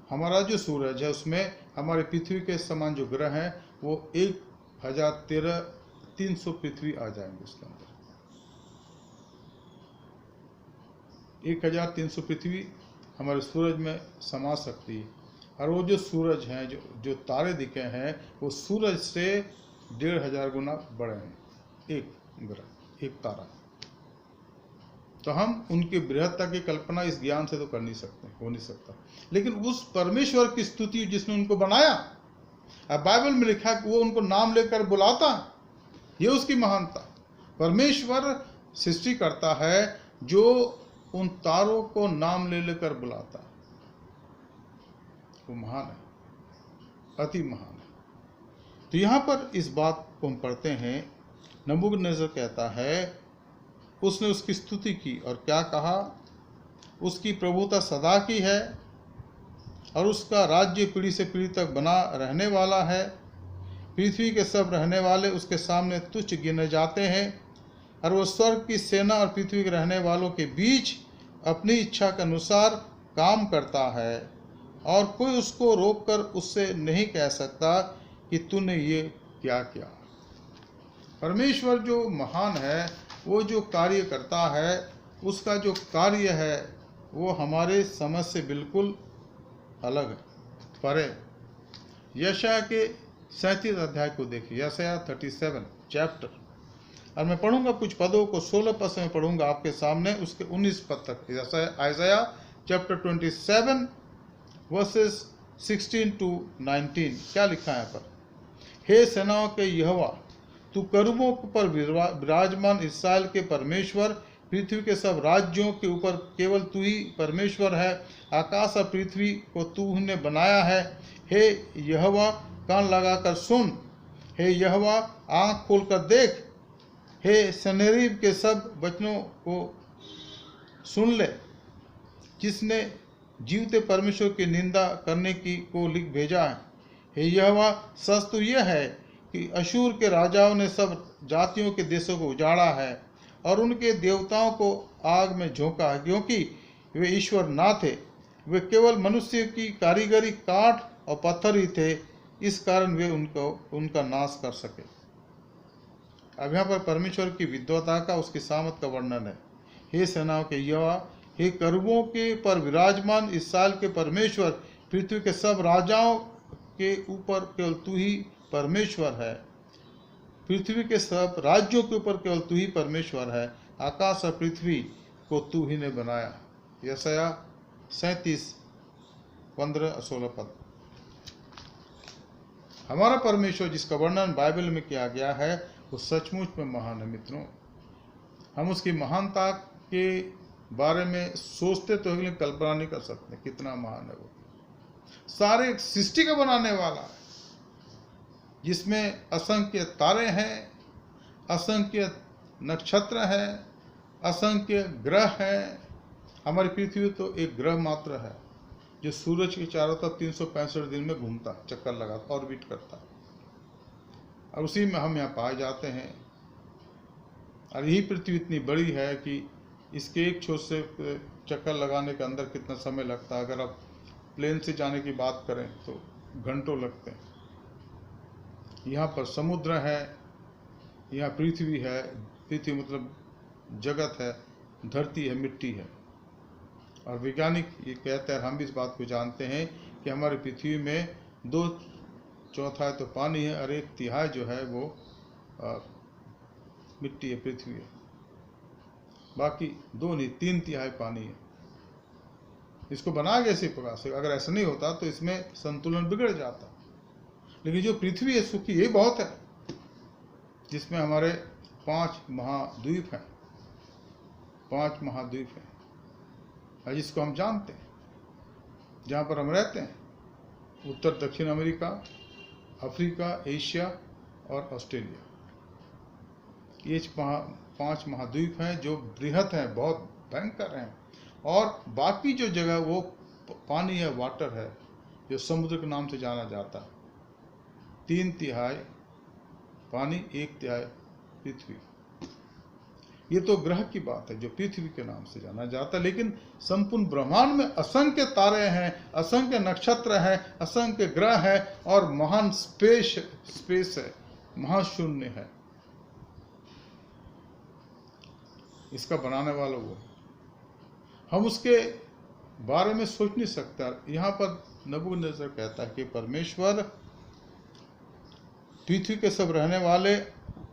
हमारा जो सूरज है उसमें हमारे पृथ्वी के समान जो ग्रह हैं वो 1300 पृथ्वी आ जाएंगे उसके अंदर। 1300 पृथ्वी हमारे सूरज में समा सकती है। और वो जो सूरज हैं, जो तारे दिखे हैं, वो सूरज से 1500 गुना बड़े हैं, एक ग्रह, एक तारा। तो हम उनकी बृहत्ता की कल्पना इस ज्ञान से तो कर नहीं सकते, हो नहीं सकता। लेकिन उस परमेश्वर की स्तुति जिसने उनको बनाया, अब बाइबल में लिखा है कि वो उनको नाम लेकर बुलाता, ये उसकी महानता। परमेश्वर सृष्टि करता है जो उन तारों को नाम ले लेकर बुलाता, वो महान है, अति महान है। तो यहाँ पर इस बात को हम पढ़ते हैं, नबूकदनेस्सर कहता है उसने उसकी स्तुति की और क्या कहा, उसकी प्रभुता सदा की है और उसका राज्य पीढ़ी से पीढ़ी तक बना रहने वाला है। पृथ्वी के सब रहने वाले उसके सामने तुच्छ गिने जाते हैं, और वो स्वर्ग की सेना और पृथ्वी के रहने वालों के बीच अपनी इच्छा के अनुसार काम करता है, और कोई उसको रोककर उससे नहीं कह सकता कि तूने ये क्या किया। परमेश्वर जो महान है, वो जो कार्य करता है, उसका जो कार्य है वो हमारे समझ से बिल्कुल अलग है, परे। यशायाह के 37 अध्याय को देखिए, यशायाह 37 चैप्टर, और मैं पढ़ूंगा कुछ पदों को, 16 पद से मैं पढ़ूंगा आपके सामने, उसके 19 पद तक। आइज़ाया चैप्टर 27 वर्सेस 16 to 19 क्या लिखा है यहाँ पर। हे सेनाओं के यहोवा, तू करूबों पर विराजमान इस्राएल के परमेश्वर, पृथ्वी के सब राज्यों के ऊपर केवल तू ही परमेश्वर है। आकाश और पृथ्वी को तूने बनाया है। हे यहोवा, कान लगाकर सुन, हे यहोवा, आँख खोलकर देख, हे सन्हेरीब के सब वचनों को सुन ले, जिसने जीवते परमेश्वर की निंदा करने की को लिख भेजा है। हे यहोवा, सच तो यह है कि अशूर के राजाओं ने सब जातियों के देशों को उजाड़ा है और उनके देवताओं को आग में झोंका है, क्योंकि वे ईश्वर ना थे, वे केवल मनुष्य की कारीगरी काठ और पत्थर ही थे, इस कारण वे उनका नाश कर सके। अब यहाँ पर परमेश्वर की विद्वता का, उसकी सामर्थ का वर्णन है। हे सेनाओं के यहोवा, हे करूबों के पर विराजमान इस्राएल के परमेश्वर, पृथ्वी के सब राजाओं के ऊपर केवल तू ही परमेश्वर है। पृथ्वी के सब राज्यों के ऊपर केवल तू ही परमेश्वर है। आकाश और पृथ्वी को तू ही ने बनाया। यशायाह 37 15-16 पद। हमारा परमेश्वर जिसका वर्णन बाइबल में किया गया है वो सचमुच में महान है। मित्रों, हम उसकी महानता के बारे में सोचते तो लेकिन कल्पना नहीं कर सकते कितना महान है वो। सारे सृष्टि का बनाने वाला है, जिसमें असंख्य तारे हैं, असंख्य नक्षत्र हैं, असंख्य ग्रह हैं। हमारी पृथ्वी तो एक ग्रह मात्र है जो सूरज के चारों तरफ 365 दिन में घूमता, चक्कर लगाता, ऑर्बिट करता, और उसी में हम यहाँ पाए जाते हैं। और यही पृथ्वी इतनी बड़ी है कि इसके एक छोर से चक्कर लगाने के अंदर कितना समय लगता है। अगर आप प्लेन से जाने की बात करें तो घंटों लगते हैं। यहाँ पर समुद्र है, यहाँ पृथ्वी है, पृथ्वी मतलब जगत है, धरती है, मिट्टी है। और वैज्ञानिक ये कहते हैं, हम भी इस बात को जानते हैं कि हमारी पृथ्वी में 2/4 तो पानी है और 1/3 जो है वो मिट्टी है, पृथ्वी है। बाकी 2 नहीं 3/3 पानी है। इसको बनाया गया इसी प्रकार से। अगर ऐसा नहीं होता तो इसमें संतुलन बिगड़ जाता। लेकिन जो पृथ्वी है सुखी, ये बहुत है, जिसमें हमारे 5 महाद्वीप हैं, 5 महाद्वीप हैं, और जिसको हम जानते हैं, जहाँ पर हम रहते हैं, उत्तर दक्षिण अमेरिका, अफ्रीका, एशिया और ऑस्ट्रेलिया। ये 5 महाद्वीप हैं जो बृहत हैं, बहुत भयंकर हैं। और बाकी जो जगह वो पानी है, वाटर है, जो समुद्र के नाम से जाना जाता है। 3/3 पानी, 1/3 पृथ्वी। ये तो ग्रह की बात है जो पृथ्वी के नाम से जाना जाता है। लेकिन संपूर्ण ब्रह्मांड में असंख्य तारे हैं, असंख्य नक्षत्र हैं, असंख्य ग्रह हैं, और महान स्पेस है, महाशून्य है। इसका बनाने वाला वो, हम उसके बारे में सोच नहीं सकते। यहाँ पर नबूकदनेस्सर कहता है कि परमेश्वर, पृथ्वी के सब रहने वाले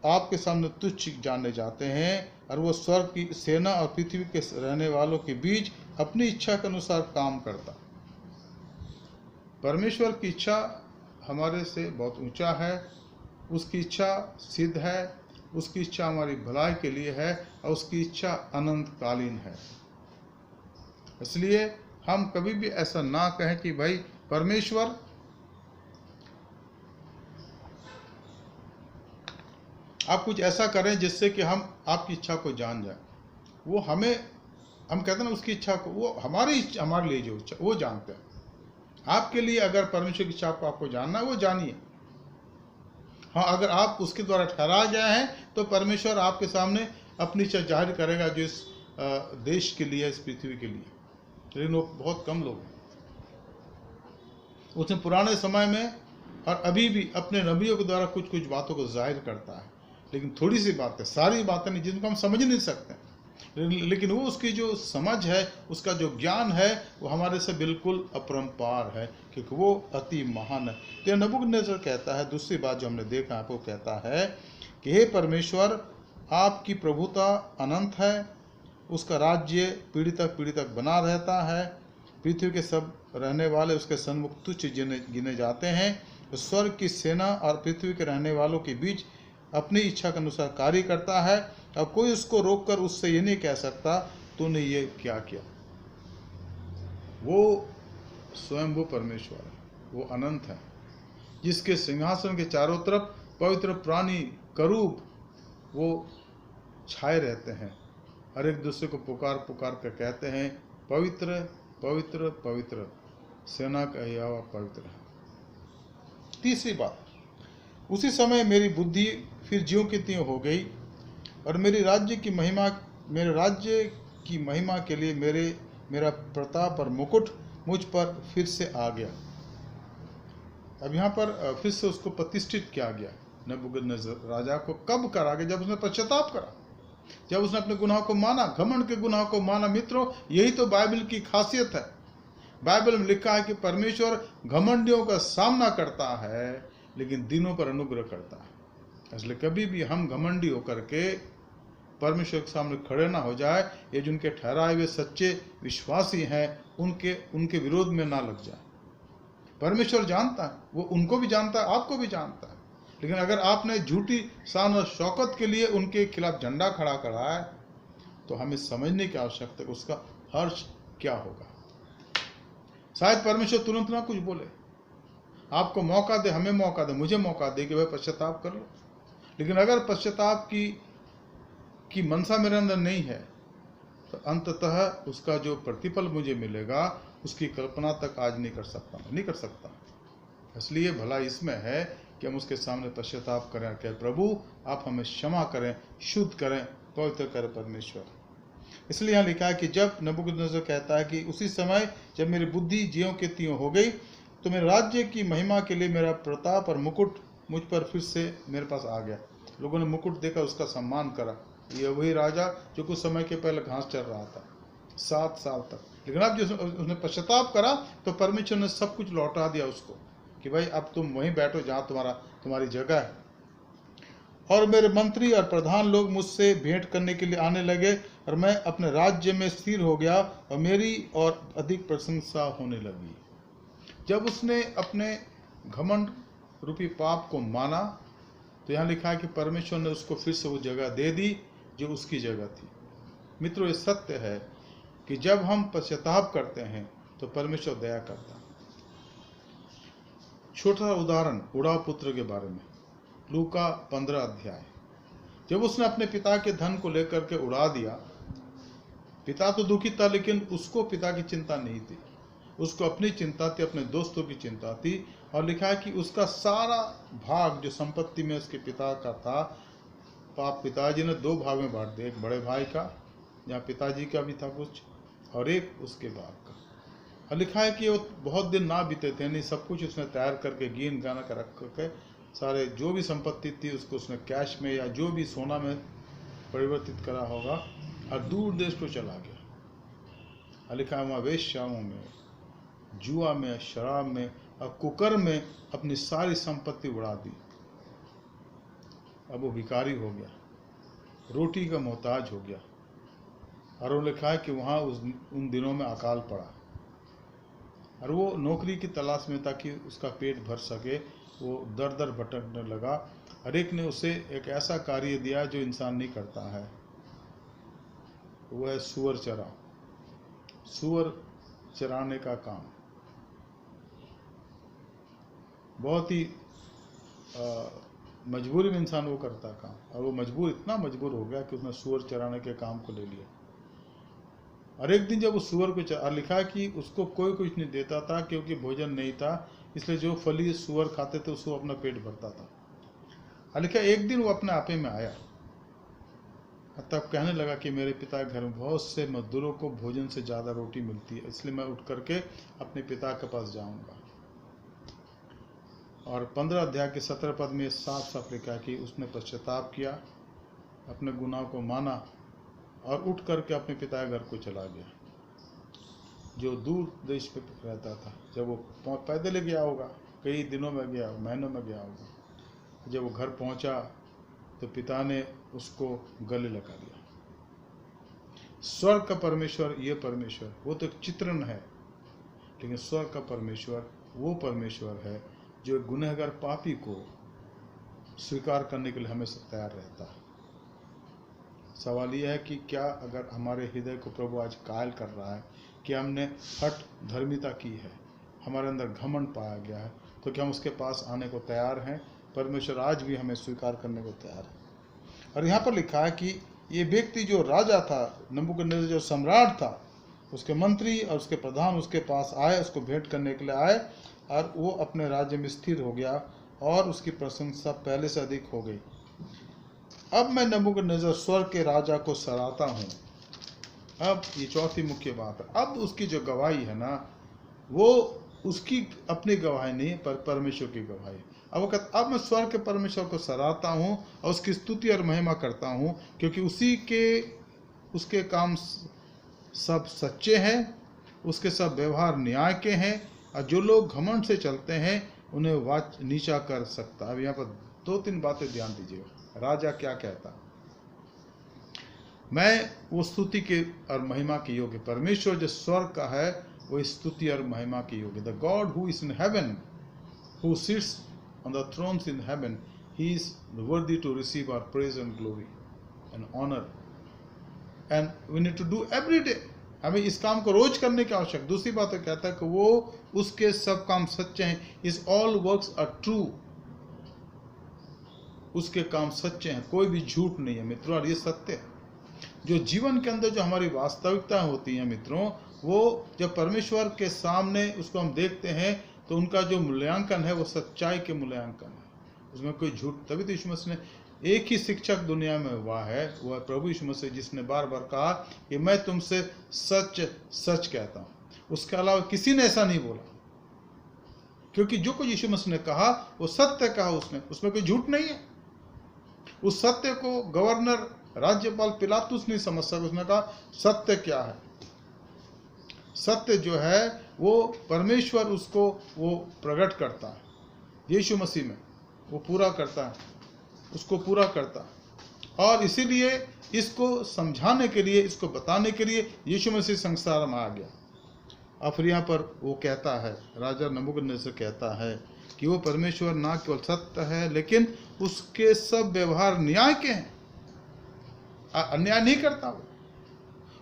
आपके सामने तुच्छ जाने जाते हैं, और वो स्वर्ग की सेना और पृथ्वी के रहने वालों के बीच अपनी इच्छा के अनुसार काम करता। परमेश्वर की इच्छा हमारे से बहुत ऊंचा है, उसकी इच्छा सिद्ध है, उसकी इच्छा हमारी भलाई के लिए है, और उसकी इच्छा अनंतकालीन है। इसलिए हम कभी भी ऐसा ना कहें कि भाई परमेश्वर आप कुछ ऐसा करें जिससे कि हम आपकी इच्छा को जान जाए। वो हम कहते हैं ना, उसकी इच्छा को, वो हमारे लिए जो इच्छा वो जानते हैं। आपके लिए अगर परमेश्वर की इच्छा को आपको जानना है, वो जानिए। हाँ, अगर आप उसके द्वारा ठहरा गए हैं तो परमेश्वर आपके सामने अपनी इच्छा जाहिर करेगा, जो इस देश के लिए, इस पृथ्वी के लिए। लेकिन वो बहुत कम लोग हैं। उसने पुराने समय में और अभी भी अपने नबियों के द्वारा कुछ कुछ बातों को जाहिर करता है, लेकिन थोड़ी सी बातें, सारी बातें नहीं, जिनको हम समझ नहीं सकते। लेकिन वो उसकी जो समझ है, उसका जो ज्ञान है, वो हमारे से बिल्कुल अपरंपार है, क्योंकि वो अति महान है। तो नबूकदनेस्सर कहता है, दूसरी बात जो हमने देखा वो कहता है कि हे परमेश्वर, आपकी प्रभुता अनंत है, उसका राज्य पीढ़ी तक बना रहता है, पृथ्वी के सब रहने वाले उसके सन्मुख तुच्छ गिने जाते हैं। स्वर्ग की सेना और पृथ्वी के रहने वालों के बीच अपनी इच्छा के अनुसार कार्य करता है, अब कोई उसको रोककर उससे ये नहीं कह सकता तूने ये क्या किया। वो स्वयंभू परमेश्वर है, वो अनंत है, जिसके सिंहासन के चारों तरफ पवित्र प्राणी करूब वो छाए रहते हैं, हर एक दूसरे को पुकार कर कहते हैं, पवित्र पवित्र पवित्र, सेना का यहोवा पवित्र है। तीसरी बात, उसी समय मेरी बुद्धि फिर ज्यों की त्यों हो गई और मेरे राज्य की महिमा के लिए मेरा प्रताप और मुकुट मुझ पर फिर से आ गया। अब यहाँ पर फिर से उसको प्रतिष्ठित किया गया। नबूकदनेस्सर राजा को कब करा गया? जब उसने पश्चाताप करा, जब उसने अपने गुनाह को माना, घमंड के गुनाह को माना। मित्रों, यही तो बाइबल की खासियत है। बाइबल में लिखा है कि परमेश्वर घमंडियों का सामना करता है, लेकिन दिनों पर अनुग्रह करता है। इसलिए कभी भी हम घमंडी होकर के परमेश्वर के सामने खड़े ना हो जाए, ये जिनके ठहराए हुए सच्चे विश्वासी हैं उनके विरोध में ना लग जाए। परमेश्वर जानता है, वो उनको भी जानता है, आपको भी जानता है। लेकिन अगर आपने झूठी शान और शौकत के लिए उनके खिलाफ झंडा खड़ा करा है, तो हमें समझने की आवश्यकता है उसका हर्ष क्या होगा। शायद परमेश्वर तुरंत ना कुछ बोले, आपको मौका दे, हमें मौका दे, मुझे मौका दे कि भाई पश्चाताप कर लो। लेकिन अगर पश्चाताप की मनसा मेरे अंदर नहीं है, तो अंततः उसका जो प्रतिफल मुझे मिलेगा उसकी कल्पना तक आज नहीं कर सकता। इसलिए भला इसमें है कि हम उसके सामने पश्चाताप करें, कि प्रभु आप हमें क्षमा करें, शुद्ध करें, पवित्र करें परमेश्वर। इसलिए यहाँ लिखा है कि जब नबूकदनेस्सर कहता है कि उसी समय जब मेरी बुद्धि ज्यों की त्यों हो गई, तो मेरे राज्य की महिमा के लिए मेरा प्रताप और मुकुट मुझ पर फिर से मेरे पास आ गया। लोगों ने मुकुट देकर उसका सम्मान करा। ये वही राजा जो कुछ समय के पहले घास चल रहा था 7 साल तक, लेकिन अब जो उसने पश्चाताप करा तो परमेश्वर ने सब कुछ लौटा दिया उसको, कि भाई अब तुम वहीं बैठो जहाँ तुम्हारी जगह है। और मेरे मंत्री और प्रधान लोग मुझसे भेंट करने के लिए आने लगे और मैं अपने राज्य में स्थिर हो गया और मेरी और अधिक प्रशंसा होने लगी। जब उसने अपने घमंड रूपी पाप को माना, तो यहाँ लिखा है कि परमेश्वर ने उसको फिर से वो जगह दे दी जो उसकी जगह थी। मित्रों, ये सत्य है कि जब हम पश्चाताप करते हैं तो परमेश्वर दया करता है। छोटा उदाहरण उड़ाव पुत्र के बारे में, लूका 15 अध्याय। जब उसने अपने पिता के धन को लेकर के उड़ा दिया, पिता तो दुखी था, लेकिन उसको पिता की चिंता नहीं थी, उसको अपनी चिंता थी, अपने दोस्तों की चिंता थी। और लिखा है कि उसका सारा भाग जो संपत्ति में उसके पिता का था, पिताजी ने 2 भाग में बांट दिया, एक बड़े भाई का जहाँ पिताजी का भी था कुछ, और एक उसके बाप का। और लिखा है कि वो बहुत दिन ना बीते थे, नहीं सब कुछ उसने तैयार करके गिन गाना कर रख करके सारे जो भी संपत्ति थी उसको उसने कैश में या जो भी सोना में परिवर्तित करा होगा और दूर देश को चला गया। और लिखा है वहाँ वेश्याओं में, जुआ में, शराब में और कुकर में अपनी सारी संपत्ति उड़ा दी। अब वो भिखारी हो गया, रोटी का मोहताज हो गया। और वो लिखा है कि वहाँ उन दिनों में अकाल पड़ा और वो नौकरी की तलाश में, ताकि उसका पेट भर सके, वो दर दर भटकने लगा। हर एक ने उसे एक ऐसा कार्य दिया जो इंसान नहीं करता है, वो है सुअर चराने का काम। बहुत ही मजबूरी में इंसान वो करता काम, और वो इतना मजबूर हो गया कि उसने सुअर चराने के काम को ले लिया। और एक दिन जब वो सुअर को लिखा है कि उसको कोई कुछ नहीं देता था, क्योंकि भोजन नहीं था, इसलिए जो फली सुअर खाते थे उसको अपना पेट भरता था। लिखा एक दिन वो अपने आपे में आया, तब कहने लगा कि मेरे पिता के घर में बहुत से मजदूरों को भोजन से ज़्यादा रोटी मिलती है, इसलिए मैं उठ करके अपने पिता के पास जाऊंगा। और 15 अध्याय के 17 पद में साफ साफ लिखा कि उसने पश्चाताप किया, अपने गुनाह को माना और उठ करके अपने पिता के घर को चला गया, जो दूर देश पे रहता था। जब वो पैदल गया होगा, कई दिनों में गया, महीनों में गया होगा, जब वो घर पहुंचा तो पिता ने उसको गले लगा लिया। स्वर्ग का परमेश्वर, ये परमेश्वर, वो तो एक चित्रण है, लेकिन स्वर्ग का परमेश्वर वो परमेश्वर है जो गुनहगार पापी को स्वीकार करने के लिए हमेशा तैयार रहता है। सवाल यह है कि क्या अगर हमारे हृदय को प्रभु आज कायल कर रहा है कि हमने हठ धर्मिता की है, हमारे अंदर घमंड पाया गया है, तो क्या हम उसके पास आने को तैयार हैं? परमेश्वर आज भी हमें स्वीकार करने को तैयार है। और यहाँ पर लिखा है कि ये व्यक्ति जो राजा था, नबूकदनेस्सर जो सम्राट था, उसके मंत्री और उसके प्रधान उसके पास आए, उसको भेंट करने के लिए आए, और वो अपने राज्य में स्थिर हो गया और उसकी प्रशंसा पहले से अधिक हो गई। अब मैं नबूकदनेस्सर स्वर्ग के राजा को सराहता हूँ। अब ये चौथी मुख्य बात है। अब उसकी जो गवाही है ना, वो उसकी अपनी गवाही नहीं, पर परमेश्वर की गवाही। अब वो कहता, अब मैं स्वर्ग के परमेश्वर को सराहता हूँ और उसकी स्तुति और महिमा करता हूँ, क्योंकि उसके काम सब सच्चे हैं, उसके सब व्यवहार न्याय के हैं, और जो लोग घमंड से चलते हैं उन्हें वाच नीचा कर सकता। अब यहाँ पर 2-3 बातें ध्यान दीजिएगा। राजा क्या कहता, मैं वो स्तुति के और महिमा के योग्य, परमेश्वर जो स्वर्ग का है वो स्तुति और महिमा के योग्य। The God who is in heaven, who sits on the thrones in heaven, he is worthy to receive our praise and glory and honor, and we need to do every day. हमें इस काम को रोज करने की आवश्यक। दूसरी बात तो कहता है कि वो उसके सब काम सच्चे हैं, his all works are true, उसके काम सच्चे हैं, कोई भी झूठ नहीं है मित्रों। और ये सत्य है, जो जीवन के अंदर जो हमारी वास्तविकता होती है मित्रों, वो जब परमेश्वर के सामने उसको हम देखते हैं तो उनका जो मूल्यांकन है वो सच्चाई के मूल्यांकन है, उसमें कोई झूठ। तभी तो यीशु मसीह ने एक ही शिक्षक दुनिया में हुआ है, वो है प्रभु यीशु मसीह, जिसने बार बार कहा कि मैं तुमसे सच सच कहता हूँ। उसके अलावा किसी ने ऐसा नहीं बोला, क्योंकि जो कुछ यीशु मसीह ने कहा वो सत्य कहा उसने, उसमें कोई झूठ नहीं है। उस सत्य को गवर्नर राज्यपाल पिलातुस नहीं समझ सका। उसने कहा सत्य क्या है, सत्य जो है वो परमेश्वर उसको वो प्रकट करता है, यीशु मसीह में वो पूरा करता है, उसको पूरा करता है। और इसीलिए इसको समझाने के लिए, इसको बताने के लिए यीशु मसीह संसार में आ गया। और फिर यहाँ पर वो कहता है, राजा नबूकदनेस्सर कहता है कि वो परमेश्वर ना केवल सत्य है, लेकिन उसके सब व्यवहार न्याय के हैं, अन्याय नहीं करता वो।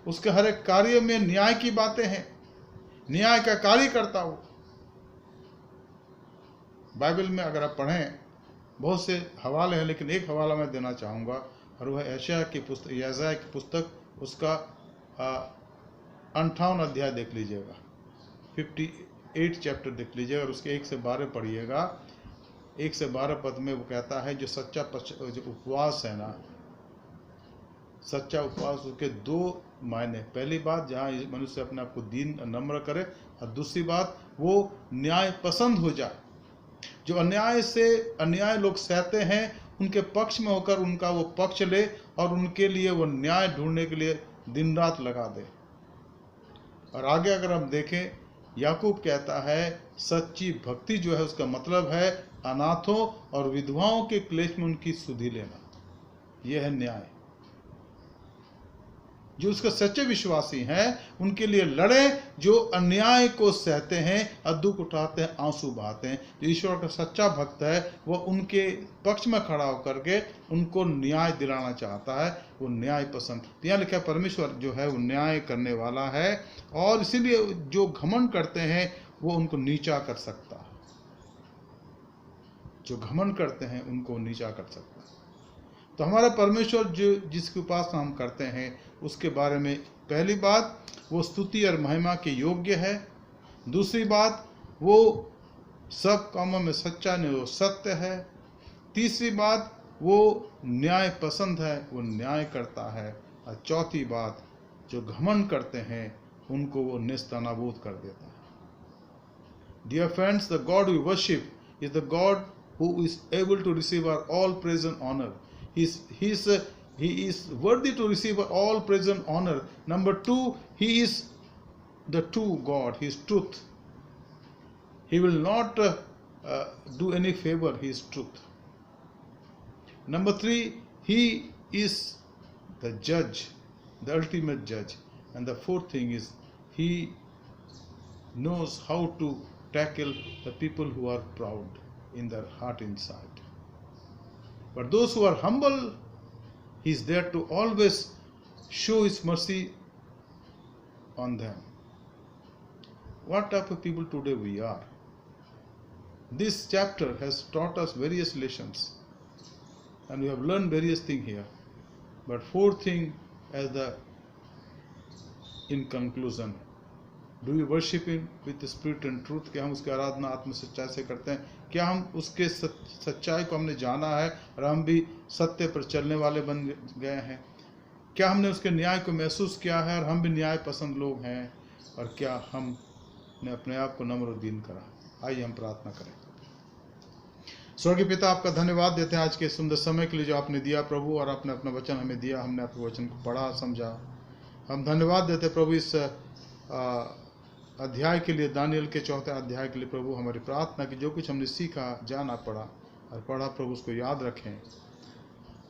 उसके हर एक कार्य में न्याय की बातें हैं, न्याय का कार्य करता वो। बाइबल में अगर आप पढ़ें, बहुत से हवाले हैं, लेकिन एक हवाला मैं देना चाहूँगा, और वह यशायाह की पुस्तक उसका 58 अध्याय देख लीजिएगा, 58 चैप्टर देख लीजिएगा, और उसके 1 से 12 पढ़िएगा। 1 से 12 पद में वो कहता है जो सच्चा जो उपवास है ना, सच्चा उपवास, उसके 2 मायने। पहली बात, जहाँ मनुष्य अपने आप को दीन नम्र करे, और दूसरी बात वो न्याय पसंद हो जाए। जो अन्याय लोग सहते हैं उनके पक्ष में होकर उनका वो पक्ष ले, और उनके लिए वो न्याय ढूंढने के लिए दिन रात लगा दे। और आगे अगर हम देखें, याकूब कहता है सच्ची भक्ति जो है उसका मतलब है अनाथों और विधवाओं के क्लेश में उनकी सुधि लेना, यह है न्याय। जो उसके सच्चे विश्वासी हैं उनके लिए लड़े, जो अन्याय को सहते हैं और दुख उठाते हैं, आंसू बहाते हैं। जो ईश्वर का सच्चा भक्त है वो उनके पक्ष में खड़ा होकर के उनको न्याय दिलाना चाहता है, वो न्याय पसंद। यहाँ लिखा है परमेश्वर जो है वो न्याय करने वाला है, और इसीलिए जो घमंड करते हैं वो उनको नीचा कर सकता है। जो घमंड करते हैं उनको नीचा कर सकता है। तो हमारा परमेश्वर जो जिसकी उपासना हम करते हैं उसके बारे में पहली बात, वो स्तुति और महिमा के योग्य है। दूसरी बात, वो सब कामों में सच्चा नहीं, वो सत्य है। तीसरी बात, वो न्याय पसंद है, वो न्याय करता है। और चौथी बात, जो घमंड करते हैं उनको वो नेस्तनाबूद कर देता है। Dear friends, the God we worship is the God who is able to receive our all praise and honor. He is worthy to receive our all praise and honor. Number two, He is the true God. He is truth. He will not do any favor. He is truth. Number three, He is the judge, the ultimate judge. And the fourth thing is, He knows how to tackle the people who are proud in their heart inside. But those who are humble, He is there to always show His mercy on them. What type of people today we are? This chapter has taught us various lessons, and we have learned various things here. But fourth thing, in conclusion, do we worship Him with the spirit and truth? क्या हम उसकी आराधना आत्म सच्चाई से करते हैं? क्या हम उसके सच्चाई को हमने जाना है और हम भी सत्य पर चलने वाले बन गए हैं? क्या हमने उसके न्याय को महसूस किया है और हम भी न्याय पसंद लोग हैं? और क्या हमने अपने आप को नम्र और दीन करा? आइए हम प्रार्थना करें। स्वर्गीय पिता, आपका धन्यवाद देते हैं आज के सुंदर समय के लिए जो आपने दिया प्रभु, और आपने अपना वचन हमें दिया, हमने आपके वचन को पढ़ा समझा। हम धन्यवाद देते प्रभु इस अध्याय के लिए, दानियल के चौथे अध्याय के लिए प्रभु। हमारी प्रार्थना कि जो कुछ हमने सीखा, जाना, पढ़ा और पढ़ा प्रभु, उसको याद रखें।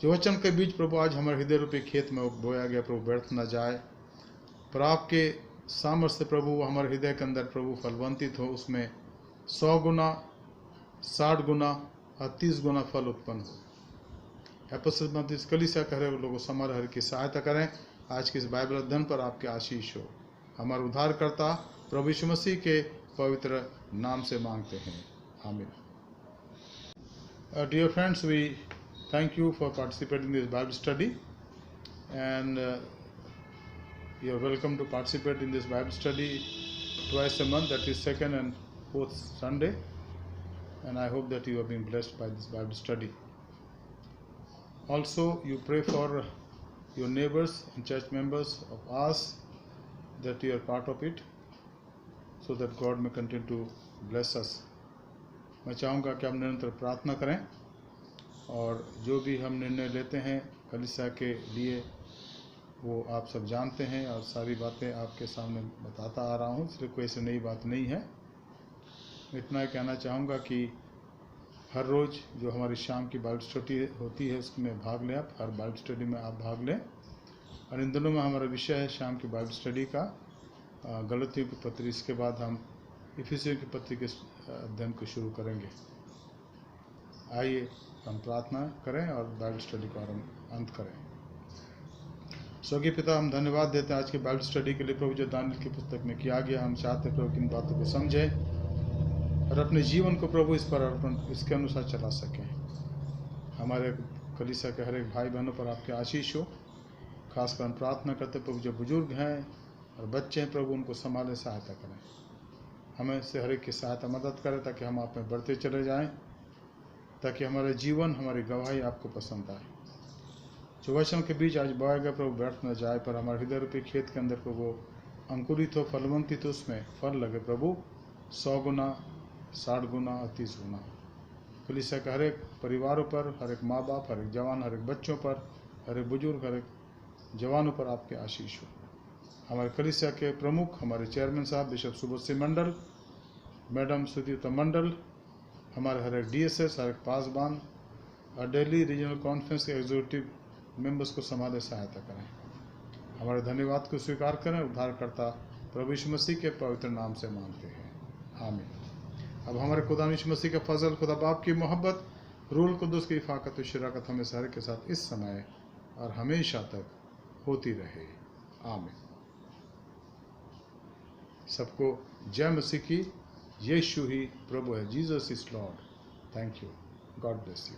जो वचन के बीच प्रभु आज हमारे हृदय रूपी खेत में बोया गया प्रभु, व्यर्थ न जाए, पर आपके सामर्थ्य प्रभु हमारे हृदय के अंदर प्रभु फलवंतित हो, उसमें 100 गुना, 60 गुना और 30 गुना फल उत्पन्न हो। एफिसस कलीसिया कह रहे लोगों समर की सहायता करें। आज के इस बाइबल अध्ययन पर आपके आशीष हो। हमारे उद्धारकर्ता प्रभु यीशु मसीह के पवित्र नाम से मांगते हैं, आमीन। Dear friends, we thank you for participating in this Bible study, and you are welcome to participate in this Bible study twice a month, that is second and fourth Sunday, and I hope that you have been blessed by this Bible study. Also, you pray for your neighbors and church members of us, that you are part of it, so that God may continue to bless us. मैं चाहूँगा कि हम निरंतर प्रार्थना करें, और जो भी हम निर्णय लेते हैं कलीसिया के लिए वो आप सब जानते हैं, और सारी बातें आपके सामने बताता आ रहा हूँ, इसलिए कोई ऐसी नई बात नहीं है। इतना कहना चाहूँगा कि हर रोज़ जो हमारी शाम की बाइबल स्टडी होती है उसमें भाग लें आप, हर बाइबल स्टडी में आप भाग लें। और इन दिनों में हमारा विषय है शाम की बाइबल स्टडी का गलतियों की पत्री, इसके बाद हम इफिसियों की पत्री के अध्ययन को शुरू करेंगे। आइए हम प्रार्थना करें और बाइबल स्टडी को अंत करें। स्वर्गीय पिता, हम धन्यवाद देते हैं आज के बाइबल स्टडी के लिए प्रभु, जो दानियल की पुस्तक में किया गया। हम चाहते हैं प्रभु इन बातों को समझें और अपने जीवन को प्रभु इस पर अर्पण, इसके अनुसार चला सकें। हमारे कलीसिया के हर एक भाई बहनों पर आपके आशीष हो। खासकर हम प्रार्थना करते प्रभु जो बुजुर्ग हैं और बच्चे हैं प्रभु, उनको संभालने सहायता करें। हमें से हर एक की सहायता मदद करें ताकि हम आप में बढ़ते चले जाएं, ताकि हमारे जीवन, हमारी गवाही आपको पसंद आए। जो वचन के बीच आज बोया गया प्रभु व्यर्थ न जाए, पर हमारे हृदय रूपी खेत के अंदर प्रभु अंकुरित हो, फलवंतित हो, उसमें फल लगे प्रभु 100 गुना, 60 गुना और 30 गुना। कलीसिया के हर एक परिवारों पर, हर एक माँ बाप, हर एक जवान, हर एक बच्चों पर, हर एक बुजुर्ग, हर एक जवानों पर आपके आशीष हो। हमारे कलीसिया के प्रमुख, हमारे चेयरमैन साहब बिशप सुबोध सिंह मंडल, मैडम सुदीप्ता मंडल, हमारे हर एक DSS, हर एक पासबान और दिल्ली रीजनल कॉन्फ्रेंस के एग्जीक्यूटिव मेंबर्स को संभाले सहायता करें। हमारे धन्यवाद को स्वीकार करें। उद्धारकर्ता प्रभु यीशु मसीह के पवित्र नाम से मांगते हैं, आमीन। अब हमारे खुदा यीशु मसीह के फजल, खुदा बाप की मोहब्बत, रूल कुदूस की इफाकत और शराकत हमें सारे के साथ इस समय और हमेशा तक होती रहे, आमीन। सबको जय मसीह की। यीशु ही प्रभु है। Jesus is Lord. Thank you. God bless you.